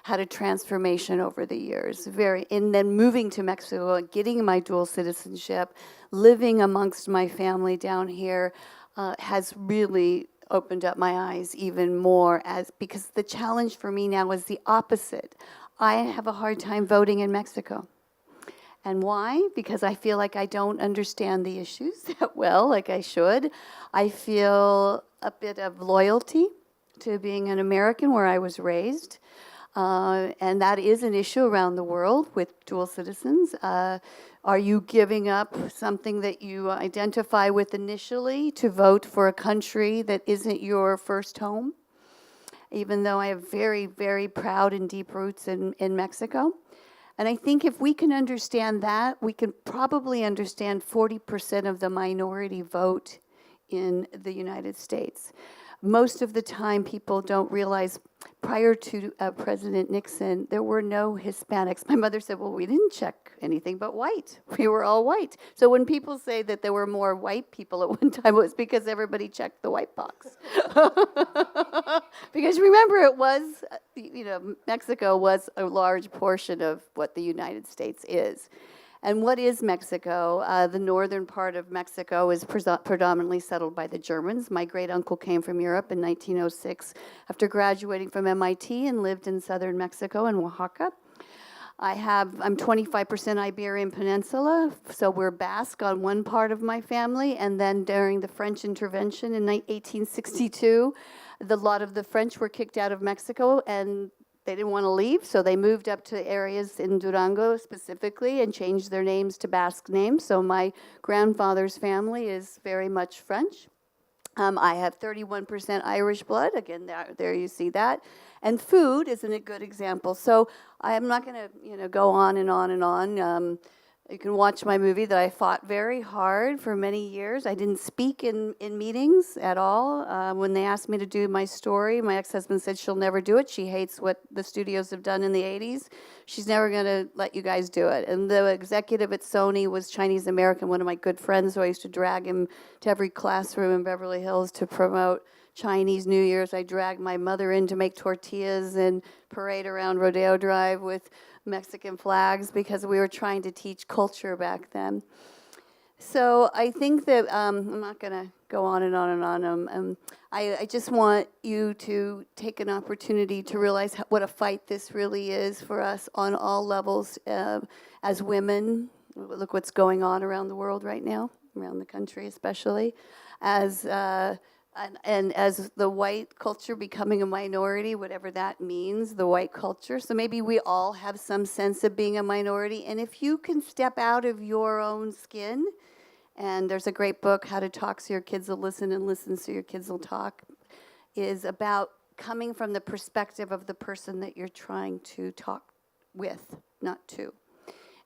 had a transformation over the years. And then moving to Mexico and getting my dual citizenship, living amongst my family down here, has really opened up my eyes even more, because the challenge for me now is the opposite. I have a hard time voting in Mexico. And why? Because I feel like I don't understand the issues that well, like I should. I feel a bit of loyalty to being an American where I was raised. And that is an issue around the world with dual citizens. Are you giving up something that you identify with initially to vote for a country that isn't your first home? Even though I have very, very proud and deep roots in Mexico. And I think if we can understand that, we can probably understand 40% of the minority vote in the United States. Most of the time, people don't realize prior to President Nixon, there were no Hispanics. My mother said, well, we didn't check anything but white. We were all white. So when people say that there were more white people at one time, it was because everybody checked the white box. Because remember, it was, Mexico was a large portion of what the United States is. And what is Mexico? The northern part of Mexico is predominantly settled by the Germans. My great uncle came from Europe in 1906 after graduating from MIT and lived in southern Mexico in Oaxaca. I'm 25% Iberian Peninsula, so we're Basque on one part of my family, and then during the French intervention in 1862, a lot of the French were kicked out of Mexico, and they didn't want to leave, so they moved up to areas in Durango specifically and changed their names to Basque names. So my grandfather's family is very much French. I have 31% Irish blood. Again, there you see that. And food isn't a good example. So I'm not going to go on and on and on. You can watch my movie that I fought very hard for many years. I didn't speak in meetings at all. When they asked me to do my story, my ex-husband said she'll never do it. She hates what the studios have done in the 80s. She's never going to let you guys do it. And the executive at Sony was Chinese American, one of my good friends, so I used to drag him to every classroom in Beverly Hills to promote Chinese New Year's. I dragged my mother in to make tortillas and parade around Rodeo Drive with Mexican flags because we were trying to teach culture back then. So I think that I'm not going to go on and on and on. I just want you to take an opportunity to realize what a fight this really is for us on all levels as women. Look what's going on around the world right now, around the country especially, and as the white culture becoming a minority, whatever that means, the white culture. So maybe we all have some sense of being a minority. And if you can step out of your own skin, and there's a great book, How to Talk So Your Kids Will Listen and Listen So Your Kids Will Talk, is about coming from the perspective of the person that you're trying to talk with, not to.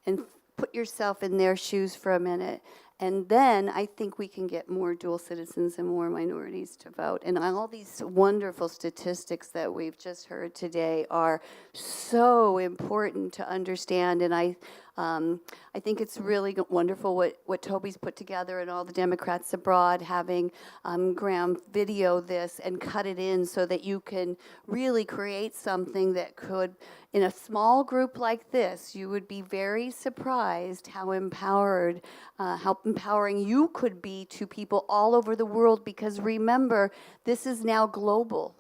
And put yourself in their shoes for a minute. And then I think we can get more dual citizens and more minorities to vote. And all these wonderful statistics that we've just heard today are so important to understand. And I think it's really wonderful what Toby's put together and all the Democrats abroad, having Graham video this and cut it in so that you can really create something that could, in a small group like this, you would be very surprised how empowering you could be to people all over the world, because remember, this is now global.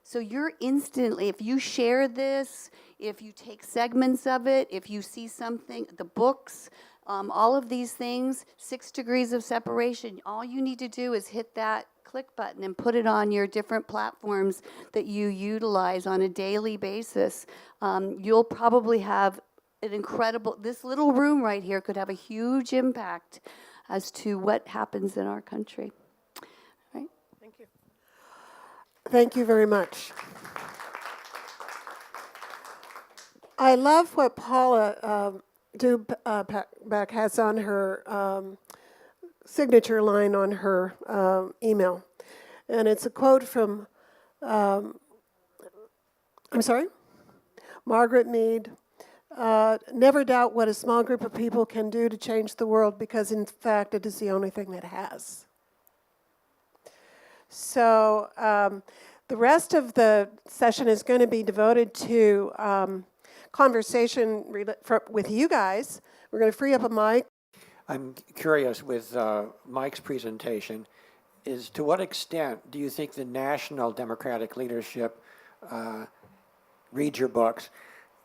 So you're instantly, if you share this, if you take segments of it, if you see something, the books, all of these things, 6 degrees of separation, all you need to do is hit that click button and put it on your different platforms that you utilize on a daily basis. You'll probably have an incredible, this little room right here could have a huge impact as to what happens in our country. Right? Thank you. Thank you very much. I love what Paula Dubek has on her signature line on her email. And it's a quote from, Margaret Mead. Never doubt what a small group of people can do to change the world, because in fact it is the only thing that has. So the rest of the session is going to be devoted to conversation with you guys. We're going to free up a mic. I'm curious with Mike's presentation, is to what extent do you think the national Democratic leadership reads your books,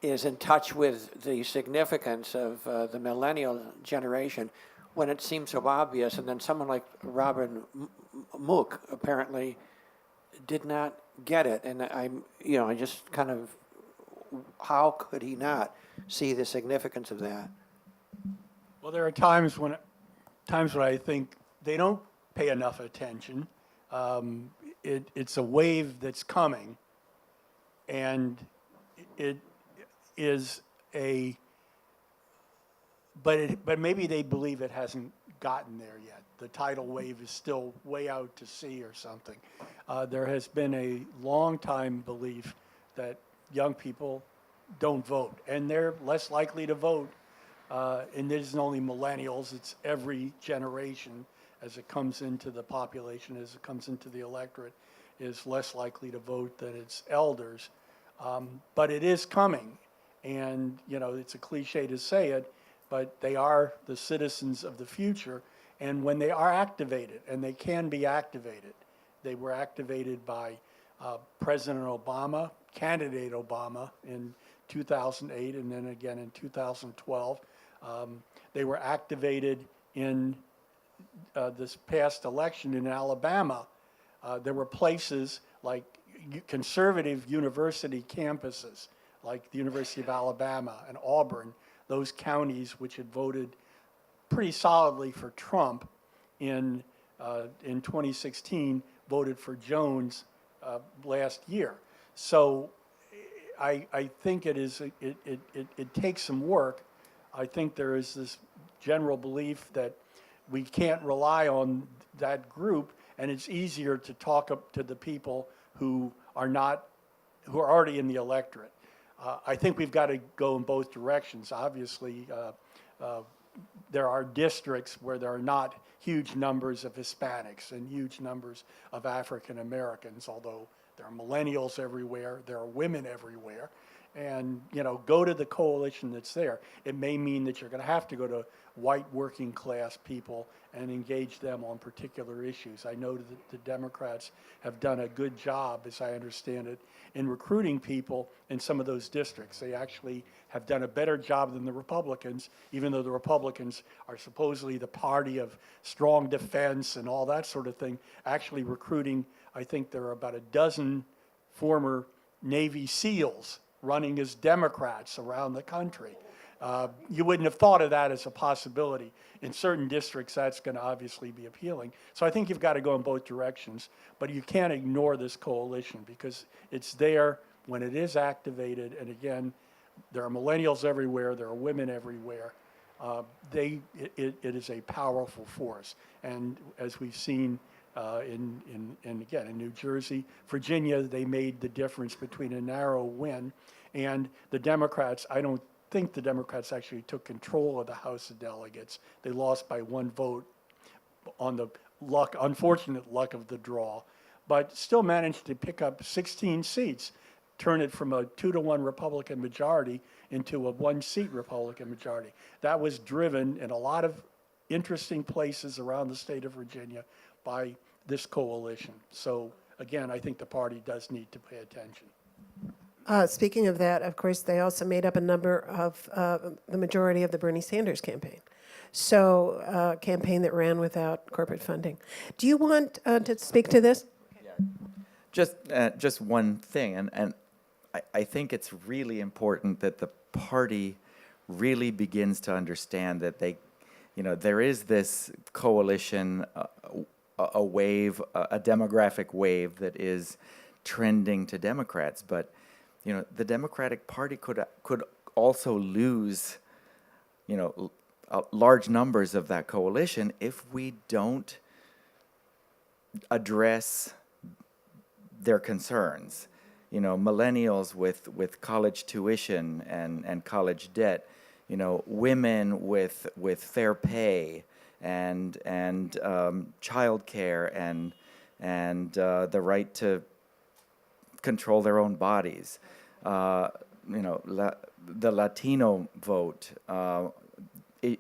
is in touch with the significance of the millennial generation when it seems so obvious, and then someone like Robin Mook apparently did not get it, and I just kind of, how could he not see the significance of that? Well, there are times when I think they don't pay enough attention. It's a wave that's coming, and it is but maybe they believe it hasn't gotten there yet. The tidal wave is still way out to sea or something. There has been a long time belief that young people don't vote, and they're less likely to vote. And it isn't only millennials, it's every generation as it comes into the population, as it comes into the electorate, is less likely to vote than its elders. But it is coming, and it's a cliche to say it, but they are the citizens of the future. And when they are activated, and they can be activated, they were activated by President Obama, candidate Obama in 2008, and then again in 2012. They were activated in this past election in Alabama. There were places like conservative university campuses, like the University of Alabama and Auburn, those counties which had voted pretty solidly for Trump in 2016, voted for Jones last year. So I think it takes some work. I think there is this general belief that we can't rely on that group, and it's easier to talk up to the people who are already in the electorate. I think we've got to go in both directions. Obviously, there are districts where there are not huge numbers of Hispanics and huge numbers of African Americans, although there are millennials everywhere, there are women everywhere. And, go to the coalition that's there. It may mean that you're going to have to go to white working class people and engage them on particular issues. I know that the Democrats have done a good job, as I understand it, in recruiting people in some of those districts. They actually have done a better job than the Republicans, even though the Republicans are supposedly the party of strong defense and all that sort of thing. Actually recruiting, I think there are about a dozen former Navy SEALs running as Democrats around the country. You wouldn't have thought of that as a possibility. In certain districts, that's going to obviously be appealing. So I think you've got to go in both directions, but you can't ignore this coalition because it's there when it is activated. And again, there are millennials everywhere, there are women everywhere. It is a powerful force. And as we've seen in New Jersey, Virginia, they made the difference between a narrow win, and the Democrats, I don't think the Democrats actually took control of the House of Delegates. They lost by 1 vote on the unfortunate luck of the draw, but still managed to pick up 16 seats, turn it from a 2-to-1 Republican majority into a 1-seat Republican majority. That was driven in a lot of interesting places around the state of Virginia by this coalition. So again, I think the party does need to pay attention. Speaking of that, of course, they also made up a number of the majority of the Bernie Sanders campaign. So, campaign that ran without corporate funding. Do you want to speak to this? Just one thing, and I think it's really important that the party really begins to understand that there is this coalition, a wave, a demographic wave that is trending to Democrats, but the Democratic Party could also lose, large numbers of that coalition if we don't address their concerns. Millennials with college tuition and college debt, women with fair pay and child care and the right to control their own bodies. The Latino vote,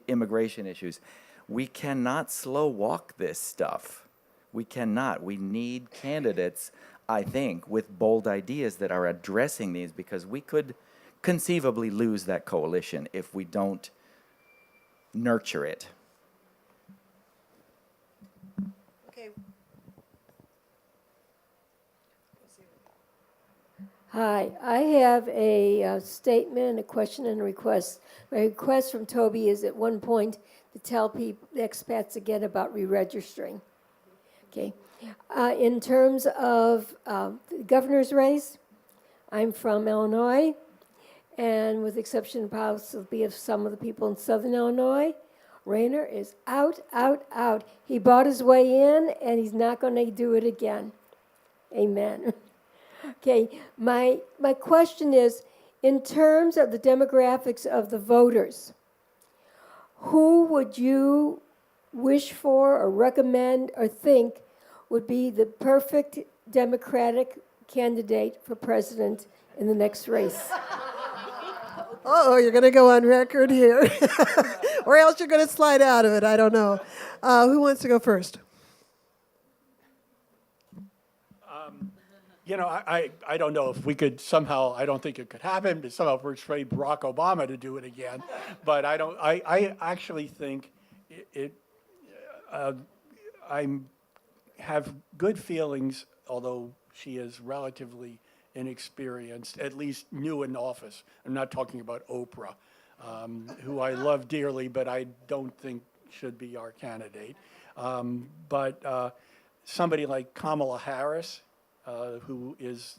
immigration issues. We cannot slow walk this stuff. We cannot. We need candidates, I think, with bold ideas that are addressing these, because we could conceivably lose that coalition if we don't nurture it. Okay. Hi, I have a statement, a question, and a request. My request from Toby is at one point to tell people, the expats again about re-registering. Okay. In terms of the governor's race, I'm from Illinois, and with the exception possibly of some of the people in southern Illinois, Rayner is out, out, out. He bought his way in, and he's not going to do it again. Amen. Okay, my question is, in terms of the demographics of the voters, who would you wish for or recommend or think would be the perfect Democratic candidate for president in the next race? Oh, you're going to go on record here. Or else you're going to slide out of it. I don't know. Who wants to go first? I don't know if we could somehow, I don't think it could happen, but somehow persuade Barack Obama to do it again. But I actually think I have good feelings, although she is relatively inexperienced, at least new in office. I'm not talking about Oprah, who I love dearly, but I don't think should be our candidate. But somebody like Kamala Harris, who is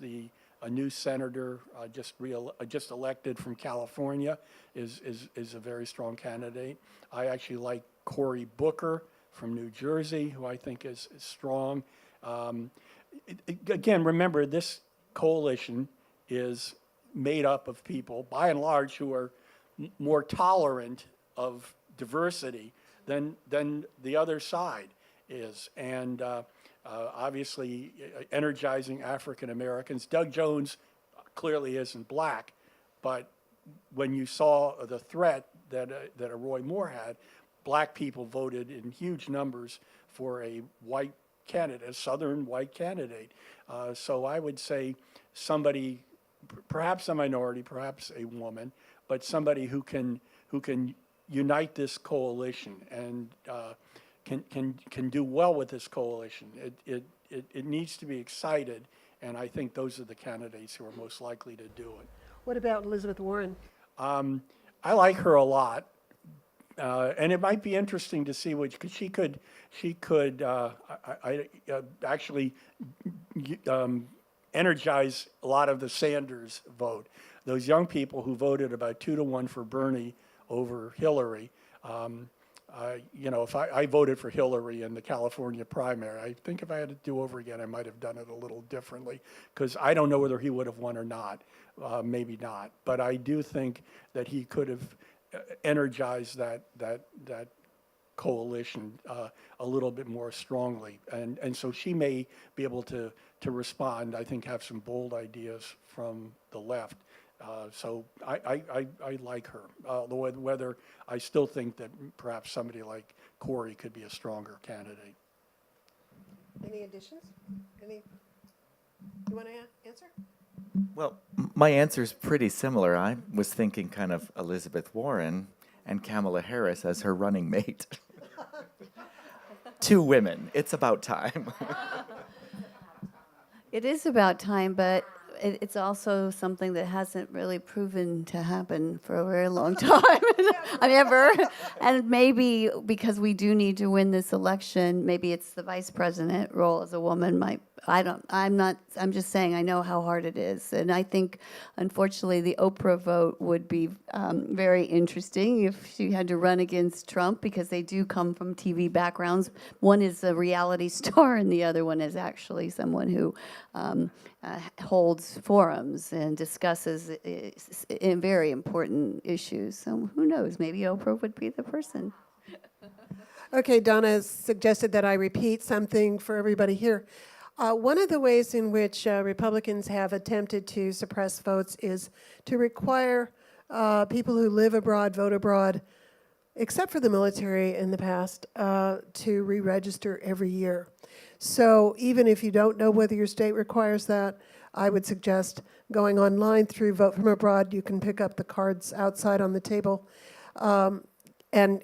a new senator just elected from California, is a very strong candidate. I actually like Cory Booker from New Jersey, who I think is strong. Again, remember, this coalition is made up of people, by and large, who are more tolerant of diversity than the other side is. And obviously energizing African Americans. Doug Jones clearly isn't black, but when you saw the threat that a Roy Moore had, black people voted in huge numbers for a white candidate, a southern white candidate. So I would say somebody, perhaps a minority, perhaps a woman, but somebody who can unite this coalition and can do well with this coalition. It needs to be excited, and I think those are the candidates who are most likely to do it. What about Elizabeth Warren? I like her a lot, and it might be interesting to see which, because she could actually energize a lot of the Sanders vote. Those young people who voted about 2-to-1 for Bernie over Hillary. You know, if I voted for Hillary in the California primary, I think if I had to do over again, I might have done it a little differently, because I don't know whether he would have won or not. Maybe not. But I do think that he could have energized that coalition a little bit more strongly. And so she may be able to respond, I think, have some bold ideas from the left. So I like her, although whether I still think that perhaps somebody like Corey could be a stronger candidate. Any additions? You want to answer? Well, my answer is pretty similar. I was thinking kind of Elizabeth Warren and Kamala Harris as her running mate. Two women. It's about time. It is about time, but it's also something that hasn't really proven to happen for a very long time. I mean, ever. And maybe because we do need to win this election, maybe it's the vice president role as a woman might. I'm just saying I know how hard it is. And I think, unfortunately, the Oprah vote would be very interesting if she had to run against Trump, because they do come from TV backgrounds. One is a reality star and the other one is actually someone who holds forums and discusses very important issues. So who knows, maybe Oprah would be the person. Okay, Donna has suggested that I repeat something for everybody here. One of the ways in which Republicans have attempted to suppress votes is to require people who live abroad, vote abroad, except for the military in the past, to re-register every year. So even if you don't know whether your state requires that, I would suggest going online through Vote From Abroad. You can pick up the cards outside on the table. And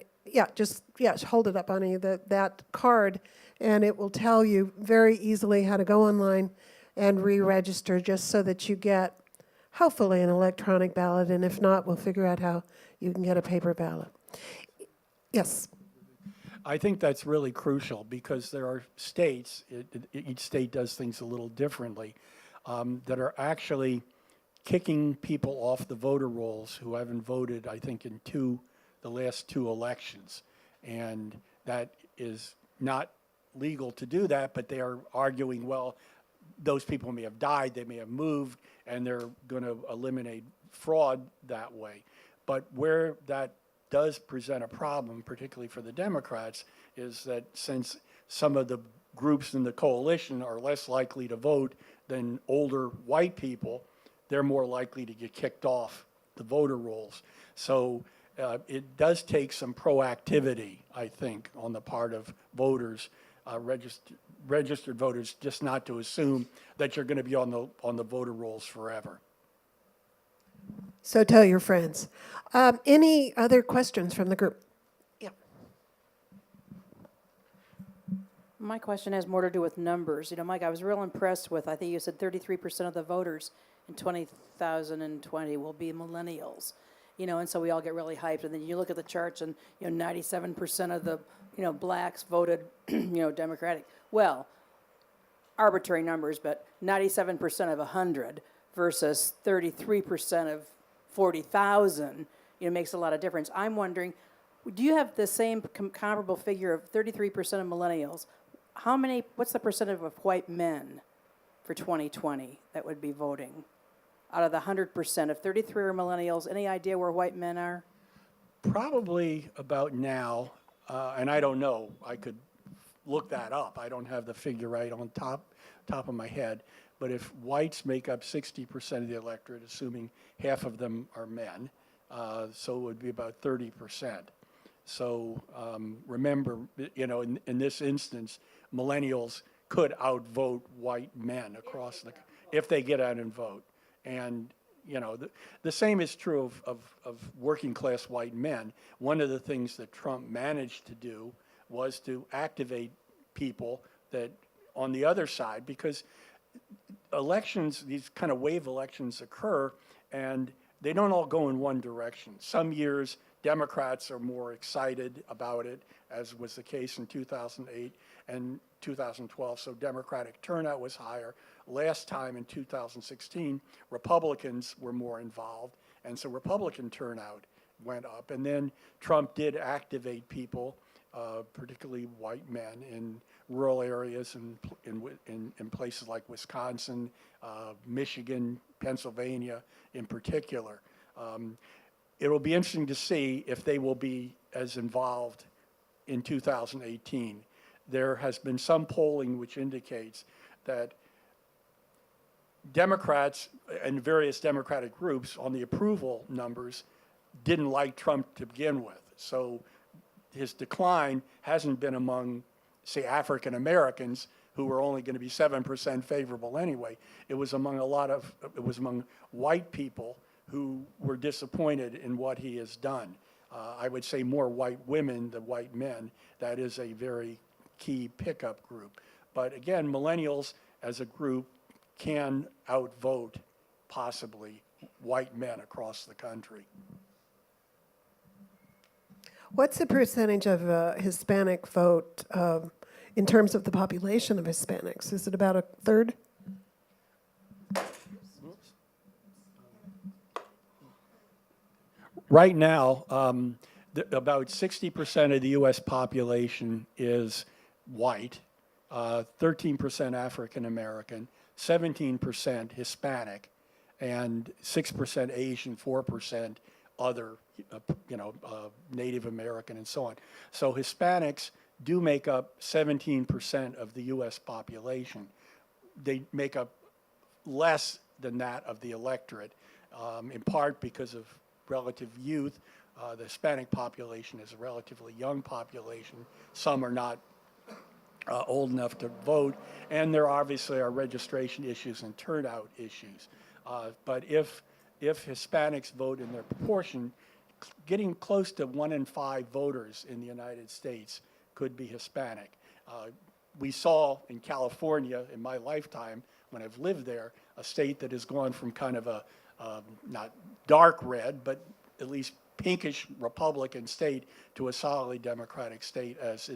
just hold it up, honey, that card, and it will tell you very easily how to go online and re-register, just so that you get, hopefully, an electronic ballot, and if not, we'll figure out how you can get a paper ballot. Yes. I think that's really crucial, because there are states, each state does things a little differently, that are actually kicking people off the voter rolls who haven't voted, I think, in the last two elections. And that is not legal to do that, but they are arguing, well, those people may have died, they may have moved, and they're going to eliminate fraud that way. But where that does present a problem, particularly for the Democrats, is that since some of the groups in the coalition are less likely to vote than older white people, they're more likely to get kicked off the voter rolls. So it does take some proactivity, I think, on the part of voters, registered voters, just not to assume that you're going to be on the voter rolls forever. So tell your friends. Any other questions from the group? Yeah. My question has more to do with numbers. You know, Mike, I was real impressed with, I think you said 33% of the voters in 2020 will be millennials. You know, and so we all get really hyped. And then you look at the charts and, 97% of the, blacks voted, Democratic. Well, arbitrary numbers, but 97% of 100 versus 33% of 40,000, makes a lot of difference. I'm wondering, do you have the same comparable figure of 33% of millennials? What's the percentage of white men for 2020 that would be voting? Out of the 100%, if 33 are millennials, any idea where white men are? Probably about now, and I don't know, I could look that up. I don't have the figure right on top of my head. But if whites make up 60% of the electorate, assuming half of them are men, so it would be about 30%. So remember, in this instance, millennials could outvote white men across if they get out and vote. And the same is true of working class white men. One of the things that Trump managed to do was to activate people that on the other side, because elections, these kind of wave elections occur, and they don't all go in one direction. Some years, Democrats are more excited about it, as was the case in 2008 and 2012, so Democratic turnout was higher. Last time in 2016, Republicans were more involved, and so Republican turnout went up. And then Trump did activate people, particularly white men, in rural areas and in places like Wisconsin, Michigan, Pennsylvania in particular. It will be interesting to see if they will be as involved in 2018. There has been some polling which indicates that Democrats and various Democratic groups on the approval numbers didn't like Trump to begin with. So his decline hasn't been among, say, African Americans, who were only going to be 7% favorable anyway. It was among white people who were disappointed in what he has done. I would say more white women than white men. That is a very key pickup group. But again, millennials as a group can outvote possibly white men across the country. What's the percentage of Hispanic vote in terms of the population of Hispanics? Is it about a third? Right now, about 60% of the U.S. population is white, 13% African American, 17% Hispanic, and 6% Asian, 4% other, Native American, and so on. So Hispanics do make up 17% of the U.S. population. They make up less than that of the electorate, in part because of relative youth. The Hispanic population is a relatively young population. Some are not old enough to vote, and there obviously are registration issues and turnout issues. But if Hispanics vote in their proportion, getting close to 1 in 5 voters in the United States could be Hispanic. We saw in California in my lifetime, when I've lived there, a state that has gone from kind of a not dark red, but at least pinkish Republican state to a solidly Democratic state as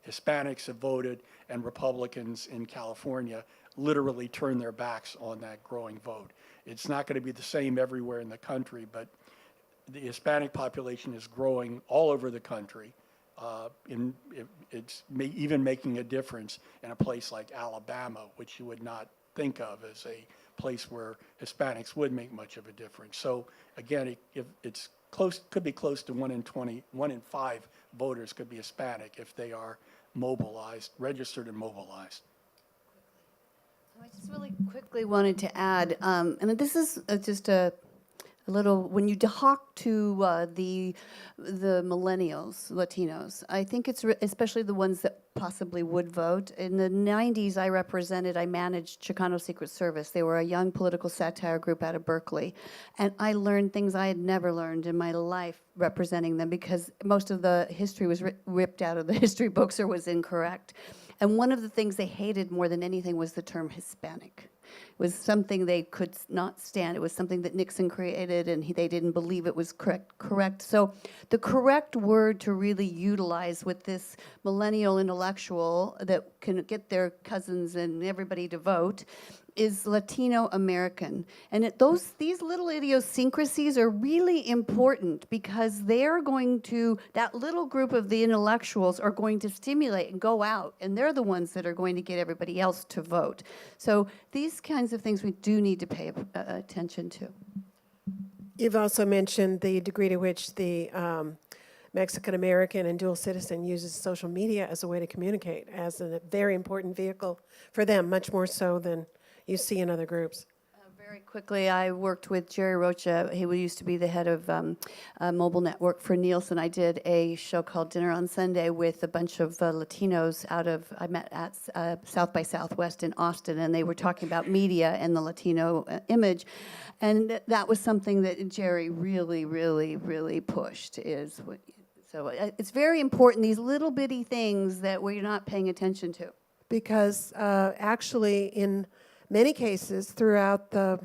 Hispanics have voted and Republicans in California literally turn their backs on that growing vote. It's not going to be the same everywhere in the country, but the Hispanic population is growing all over the country. It's even making a difference in a place like Alabama, which you would not think of as a place where Hispanics would make much of a difference. So again, it's close, could be close to 1 in 5 voters could be Hispanic if they are mobilized, registered and mobilized. I just really quickly wanted to add, and this is just a little, when you talk to the millennials, Latinos, I think it's especially the ones that possibly would vote. In the 90s, I managed Chicano Secret Service. They were a young political satire group out of Berkeley. And I learned things I had never learned in my life representing them because most of the history was ripped out of the history books or was incorrect. And one of the things they hated more than anything was the term Hispanic. It was something they could not stand. It was something that Nixon created, and they didn't believe it was correct. So the correct word to really utilize with this millennial intellectual that can get their cousins and everybody to vote is Latino American. And these little idiosyncrasies are really important because they're going to, that little group of the intellectuals are going to stimulate and go out, and they're the ones that are going to get everybody else to vote. So these kinds of things we do need to pay attention to. You've also mentioned the degree to which the Mexican American and dual citizen uses social media as a way to communicate, as a very important vehicle for them, much more so than you see in other groups. Very quickly, I worked with Jerry Rocha. He used to be the head of mobile network for Nielsen. I did a show called Dinner on Sunday with a bunch of Latinos I met at South by Southwest in Austin, and they were talking about media and the Latino image. And that was something that Jerry really, really, really pushed. So it's very important, these little bitty things that we're not paying attention to. Because actually, in many cases throughout the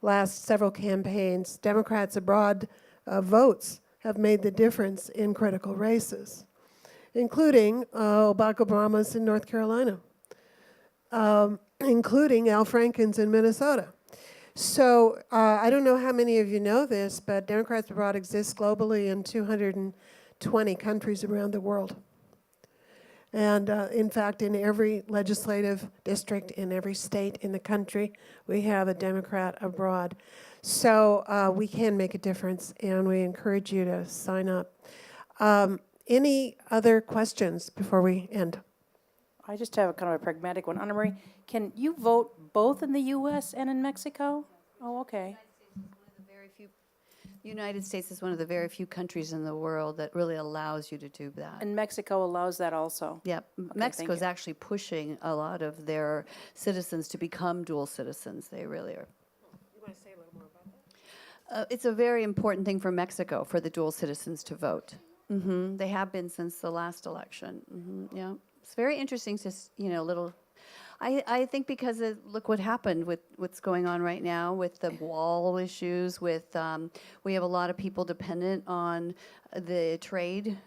last several campaigns, Democrats abroad votes have made the difference in critical races, including Barack Obama's in North Carolina, including Al Franken's in Minnesota. So I don't know how many of you know this, but Democrats Abroad exists globally in 220 countries around the world. And in fact, in every legislative district, in every state in the country, we have a Democrat abroad. So we can make a difference, and we encourage you to sign up. Any other questions before we end? I just have a kind of a pragmatic one. Anna Marie, can you vote both in the U.S. and in Mexico? Oh, okay. The United States is one of the very few countries in the world that really allows you to do that. And Mexico allows that also? Yep. thank Mexico is you. actually pushing a lot of their citizens to become dual citizens. They really are. You want to say a little more about that? It's a very important thing for Mexico, for the dual citizens to vote. They have been since the last election. Yeah. It's very interesting to, little... I think because look what happened with what's going on right now with the wall issues, with we have a lot of people dependent on the trade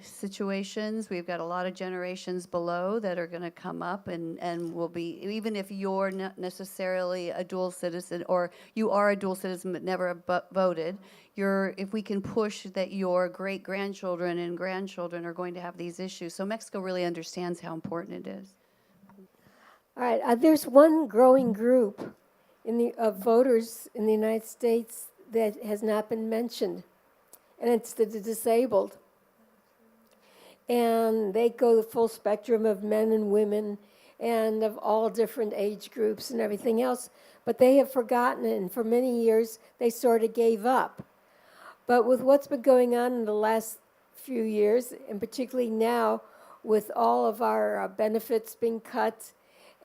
situations. We've got a lot of generations below that are going to come up and will be, even if you're not necessarily a dual citizen, or you are a dual citizen but never voted, if we can push that your great-grandchildren and grandchildren are going to have these issues. So Mexico really understands how important it is. All right, there's one growing group of voters in the United States that has not been mentioned, and it's the disabled. And they go the full spectrum of men and women and of all different age groups and everything else, but they have forgotten it, and for many years they sort of gave up. But with what's been going on in the last few years, and particularly now with all of our benefits being cut,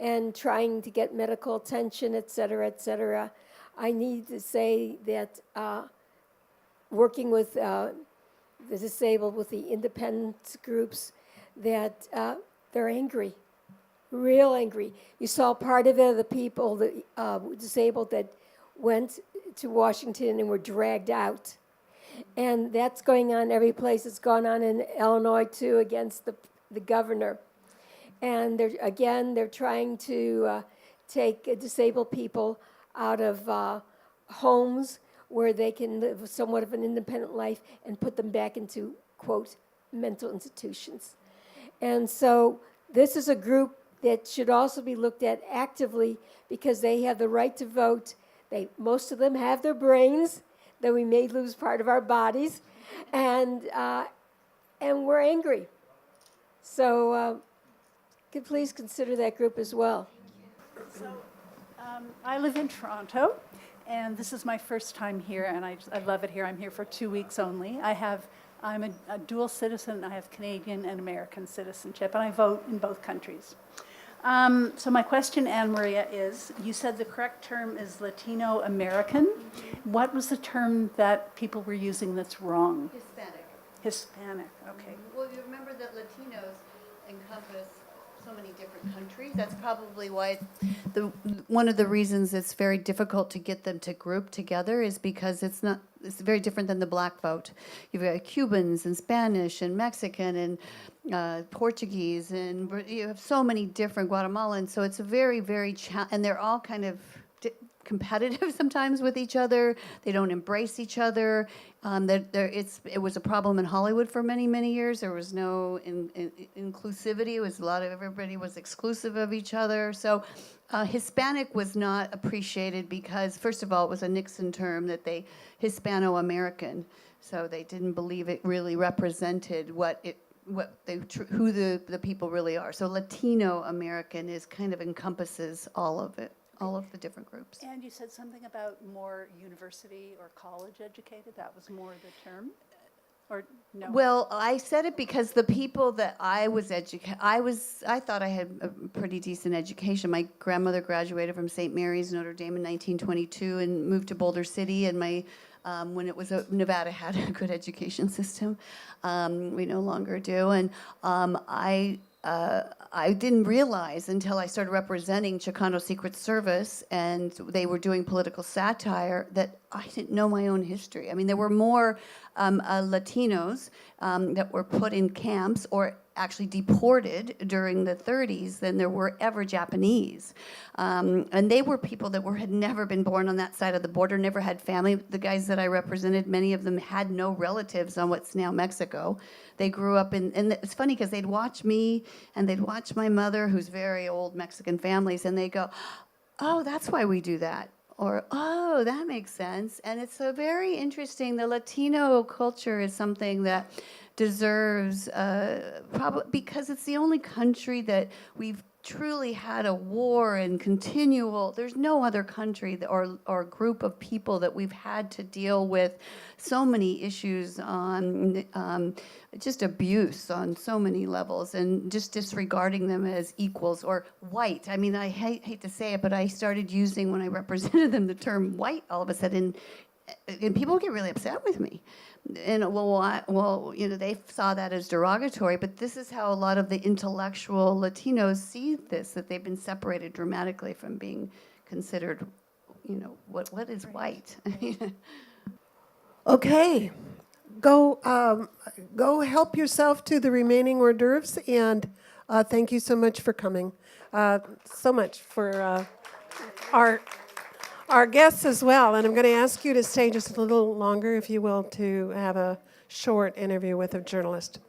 and trying to get medical attention, et cetera, I need to say that working with the disabled, with the independent groups, that they're angry, real angry. You saw part of it, the people, the disabled that went to Washington and were dragged out. And that's going on every place. It's gone on in Illinois, too, against the governor. And they're trying to take disabled people out of homes where they can live somewhat of an independent life and put them back into, quote, mental institutions. And so this is a group that should also be looked at actively because they have the right to vote. Most of them have their brains, though we may lose part of our bodies, and we're angry. So could please consider that group as well. So, I live in Toronto, and this is my first time here, and I love it here. I'm here for 2 weeks only. I'm a dual citizen. I have Canadian and American citizenship, and I vote in both countries. So my question, Anne Maria, is, you said the correct term is Latino American. What was the term that people were using that's wrong? Hispanic, okay. Well, you remember that Latinos encompass so many different countries. That's probably why one of the reasons it's very difficult to get them to group together is because it's very different than the black vote. You've got Cubans and Spanish and Mexican and Portuguese, and you have so many different Guatemalans. So it's a very, very and they're all kind of competitive sometimes with each other. They don't embrace each other. It was a problem in Hollywood for many, many years. There was no inclusivity. It was everybody was exclusive of each other. So Hispanic was not appreciated because, first of all, it was a Nixon term that Hispano-American. So they didn't believe it really represented who the people really are. So Latino American kind of encompasses all of it. All of the different groups. And you said something about more university or college educated. That was more the term? Or no? Well, I said it because the people that I was educated, I thought I had a pretty decent education. My grandmother graduated from St. Mary's, Notre Dame in 1922 and moved to Boulder City, and when it was Nevada had a good education system. We no longer do. And I didn't realize until I started representing Chicano Secret Service and they were doing political satire that I didn't know my own history. I mean, there were more Latinos that were put in camps or actually deported during the 30s than there were ever Japanese. And they were people that had never been born on that side of the border, never had family. The guys that I represented, many of them had no relatives on what's now Mexico. They grew up and it's funny because they'd watch me and they'd watch my mother, who's very old Mexican families, and they go, oh, that's why we do that. Or, oh, that makes sense. And it's a very interesting, the Latino culture is something that deserves, probably because it's the only country that we've truly had a war and continual, there's no other country or group of people that we've had to deal with so many issues on just abuse on so many levels and just disregarding them as equals or white. I mean, I hate to say it, but I started using, when I represented them, the term white all of a sudden, and people get really upset with me. And they saw that as derogatory, but this is how a lot of the intellectual Latinos see this, that they've been separated dramatically from being considered, what is white? Okay, go help yourself to the remaining hors d'oeuvres, and thank you so much for coming. So much for our guests as well, and I'm going to ask you to stay just a little longer, if you will, to have a short interview with a journalist.